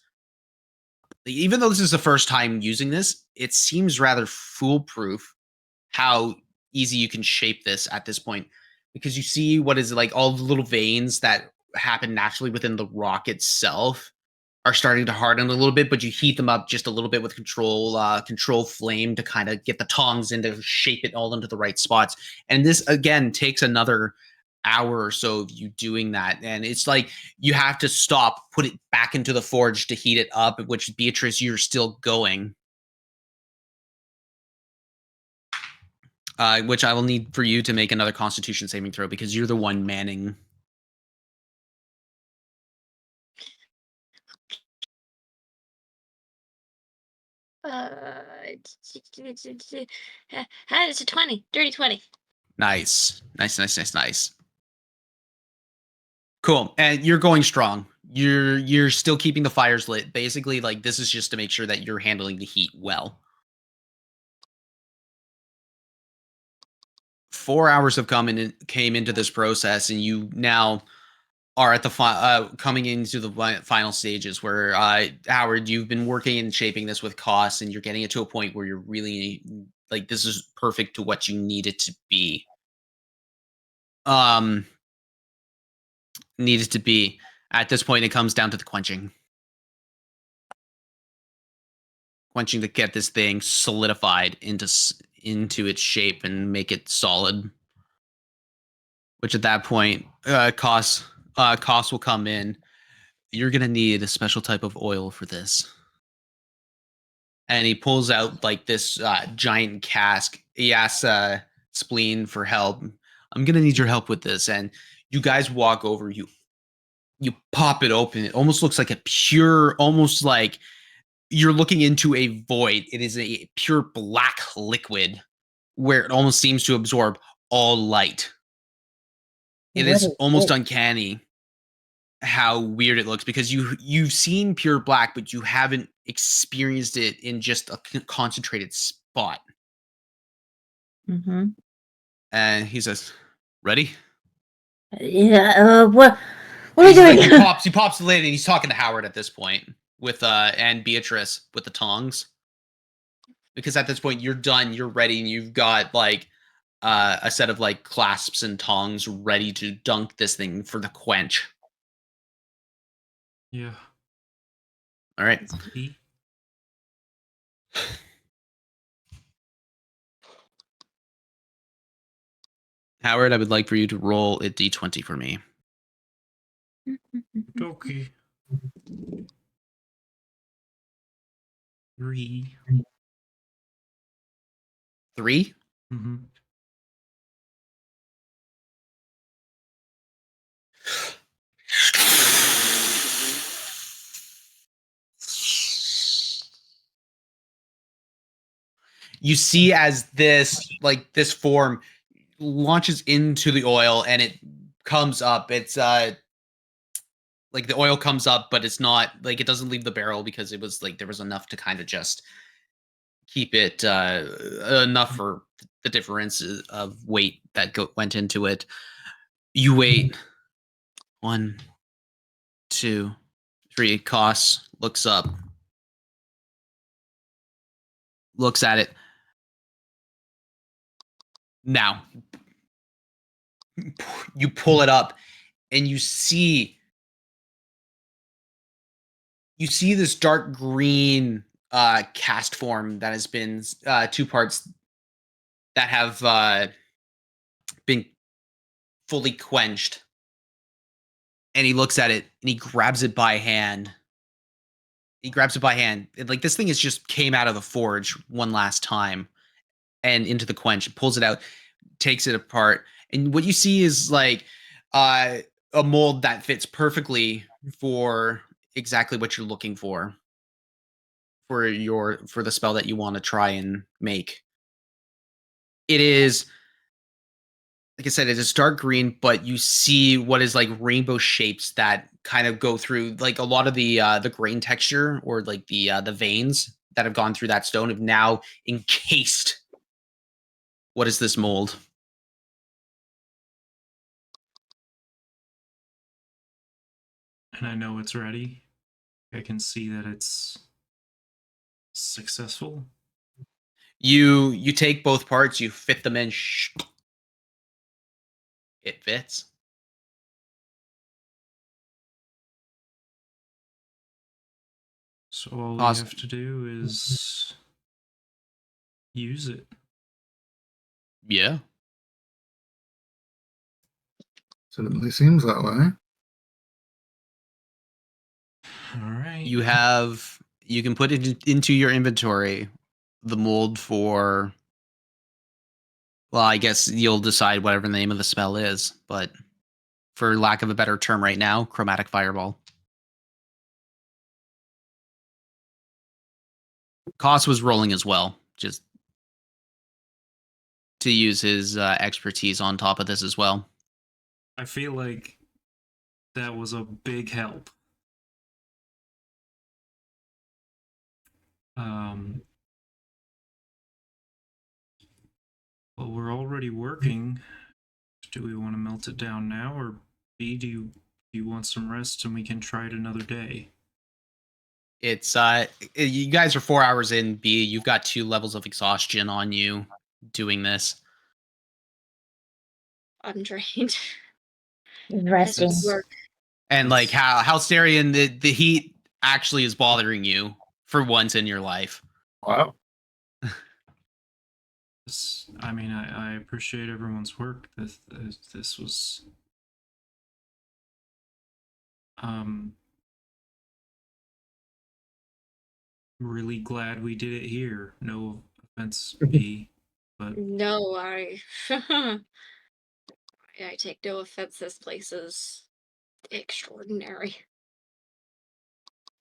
Even though this is the first time using this, it seems rather foolproof how easy you can shape this at this point, because you see what is like all the little veins that happen naturally within the rock itself are starting to harden a little bit, but you heat them up just a little bit with control flame to kind of get the tongs in to shape it all into the right spots. And this again takes another hour or so of you doing that, and it's like you have to stop, put it back into the forge to heat it up, which Beatrice, you're still going. Which I will need for you to make another Constitution saving throw because you're the one manning. It's a 20. Dirty 20. Nice. Cool. And you're going strong. You're still keeping the fires lit. Basically, like this is just to make sure that you're handling the heat well. 4 hours have came into this process, and you now are at the coming into the final stages where Howard, you've been working and shaping this with costs, and you're getting it to a point where you're really like this is perfect to what you need it to be. Needed to be. At this point, it comes down to the quenching to get this thing solidified into its shape and make it solid. Which at that point, costs will come in. You're gonna need a special type of oil for this. And he pulls out like this giant cask. He asks Spleen for help. I'm gonna need your help with this. And you guys walk over. You pop it open. It almost looks like a pure, almost like you're looking into a void. It is a pure black liquid where it almost seems to absorb all light. It What is is almost it? uncanny how weird it looks because you've seen pure black, but you haven't experienced it in just a concentrated spot. Mm-hmm. And he says, "Ready?" Yeah. What are we He's like, doing? he pops the lid, and he's talking to Howard at this point with and Beatrice with the tongs, because at this point you're done, you're ready, and you've got like a set of like clasps and tongs ready to dunk this thing for the quench. Yeah. All right. E? Howard, I would like for you to roll a d20 for me. Okay. 3. 3? Mm-hmm. You see as this form launches into the oil and it comes up. It's like the oil comes up, but it's not like it doesn't leave the barrel because it was like there was enough to kind of just keep it enough for the difference of weight that went into it. You wait. 1, 2, 3. Costs looks up, looks at it. Now, you pull it up, and you see this dark green cast form that has been two parts that have been fully quenched. And he looks at it and he grabs it by hand. And, like, this thing is just came out of the forge one last time and into the quench, pulls it out, takes it apart. And what you see is like a mold that fits perfectly for exactly what you're looking for the spell that you want to try and make. It is, like I said, it is dark green, but you see what is like rainbow shapes that kind of go through, like, a lot of the grain texture, or like the veins that have gone through that stone have now encased what is this mold. And I know it's ready. I can see that it's successful. You take both parts, you fit them in. It fits. So all Awesome. we have to do is use it. Yeah. Certainly seems that way. All right. You can put it into your inventory, the mold for, well, I guess you'll decide whatever the name of the spell is, but for lack of a better term right now, chromatic fireball. Koss was rolling as well, just to use his expertise on top of this as well. I feel like that was a big help. Well, we're already working. Do we want to melt it down now, or B, do you want some rest and we can try it another day? It's you guys are 4 hours in. B, you've got 2 levels of exhaustion on you doing this. I'm drained. Resting. This work. And like how Halcyon, the heat actually is bothering you for once in your life. Wow. I mean, I appreciate everyone's work. This was really glad we did it here. No offense, B, but No, I take no offense. This place is extraordinary.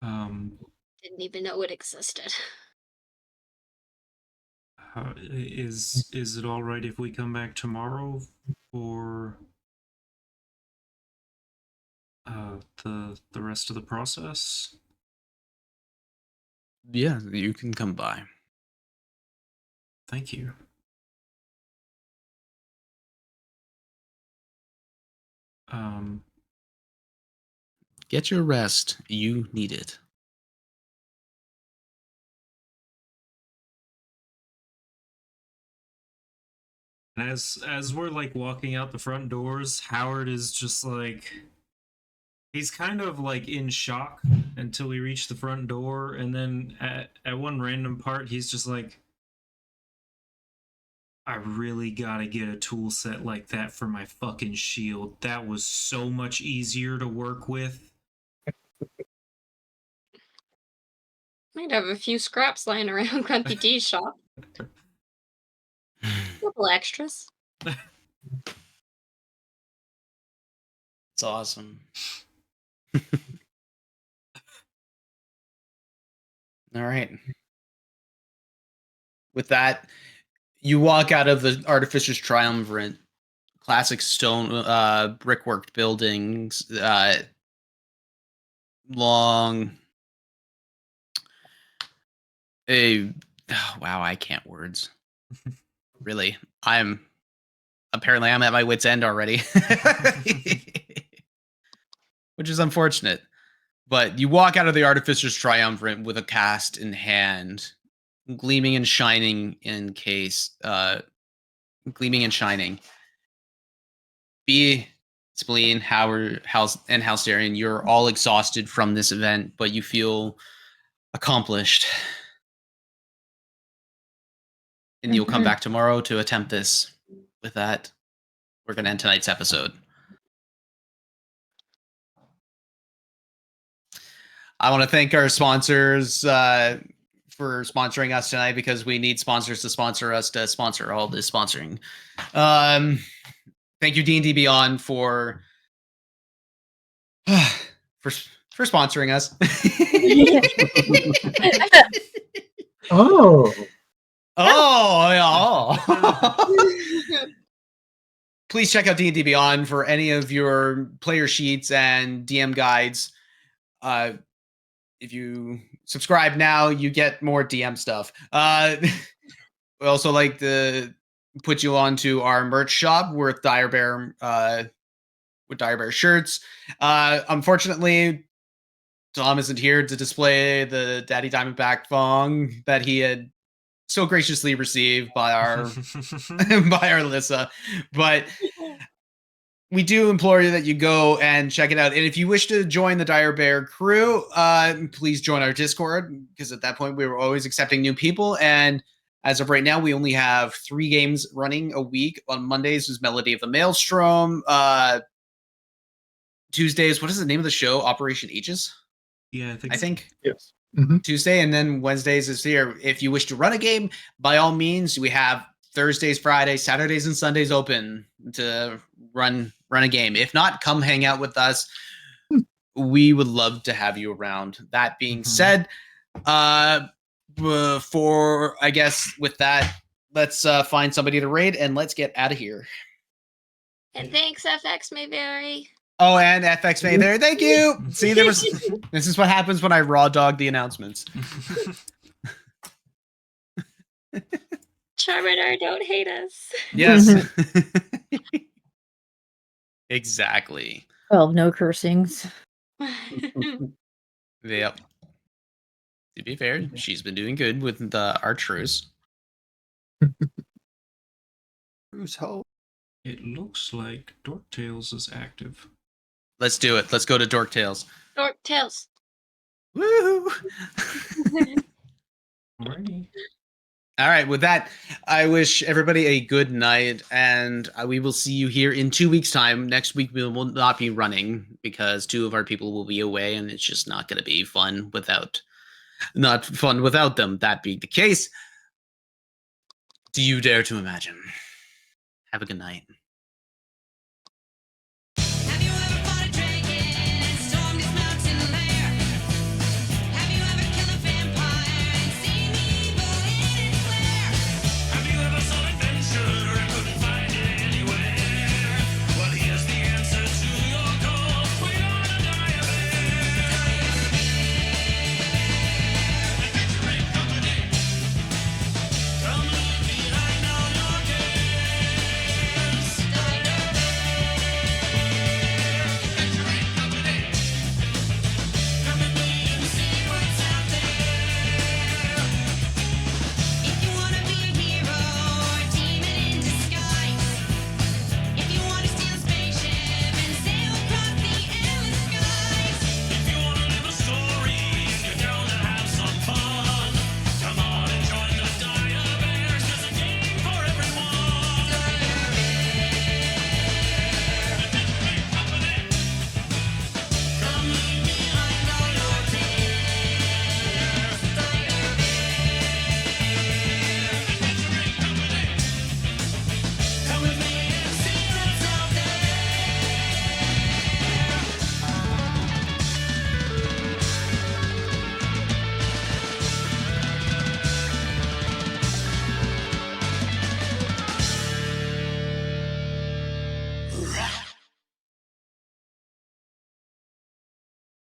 Didn't even know it existed. is it all right if we come back tomorrow for the rest of the process? Yeah, you can come by. Thank you. Get your rest. You need it. And as we're like walking out the front doors, Howard is just like, he's kind of like in shock until we reach the front door, and then at one random part he's just like, I really gotta get a tool set like that for my fucking shield. That was so much easier to work with. Might have a few scraps lying around Grumpy D's shop. Couple extras. It's awesome. All right. With that, you walk out of the Artificer's Triumvirate, classic stone brickwork buildings, long. Wow, I can't words. Really, I'm at my wit's end already, which is unfortunate. But you walk out of the Artificer's Triumvirate with a cast in hand, gleaming and shining B, Spleen, Howard, and Halcerian, you're all exhausted from this event, but you feel accomplished. And you'll come back tomorrow to attempt this. With that, we're going to end tonight's episode. I want to thank our sponsors for sponsoring us tonight, because we need sponsors to sponsor us to sponsor all this sponsoring. Thank you, D&D Beyond, for sponsoring us. Oh, Please check out D&D Beyond for any of your player sheets and DM guides. If you subscribe now, you get more DM stuff. We also like to put you onto our merch shop with Dire Bear shirts. Unfortunately, Tom isn't here to display the Daddy Diamondback thong that he had so graciously received by our by our Alyssa, but we do implore you that you go and check it out. And if you wish to join the Dire Bear crew, please join our Discord, because at that point we were always accepting new people. And as of right now, we only have 3 games running a week. On Mondays is Melody of the Maelstrom. Tuesdays, what is the name of the show? Operation Aegis? Yeah, I think. yes. Tuesday, and then Wednesdays is here. If you wish to run a game, by all means, we have Thursdays, Fridays, Saturdays, and Sundays open to run a game. If not, come hang out with us. We would love to have you around. That being said, before, I guess with that, let's find somebody to raid and let's get out of here. And thanks, FX Mayberry. Oh, and FX May there. Thank you. See, this is what happens when I raw dog the announcements. Charmander, don't hate us. Yes. Exactly. Well, no cursings. Yep. To be fair, she's been doing good with our truce. Who's home? It looks like Dorktales is active. Let's do it. Let's go to Dork Tales. Dork Tails. Woo! Alrighty. All right. With that, I wish everybody a good night, and we will see you here in 2 weeks' time. Next week we will not be running because 2 of our people will be away, and it's just not going to be fun without them. That being the case, do you dare to imagine? Have a good night. Have you ever fought a dragon and stormed its mountain lair? Have you ever killed a vampire and seen the evil in its lair? Have you ever sought adventure and couldn't find it anywhere? Well, here's the answer to your call. We're gonna die a Adventuring company. Come leave behind all your cares. Adventuring company. Come with me and see what's out there. If you wanna be a hero or a demon in disguise, if you wanna steal a spaceship and sail across the endless skies, If you wanna live a story and you're down to have some fun, come on and join the Dire Bears. There's a game for everyone. Adventuring company. Come leave behind all your cares. Adventuring company. Come with me and see what's out there. Rat.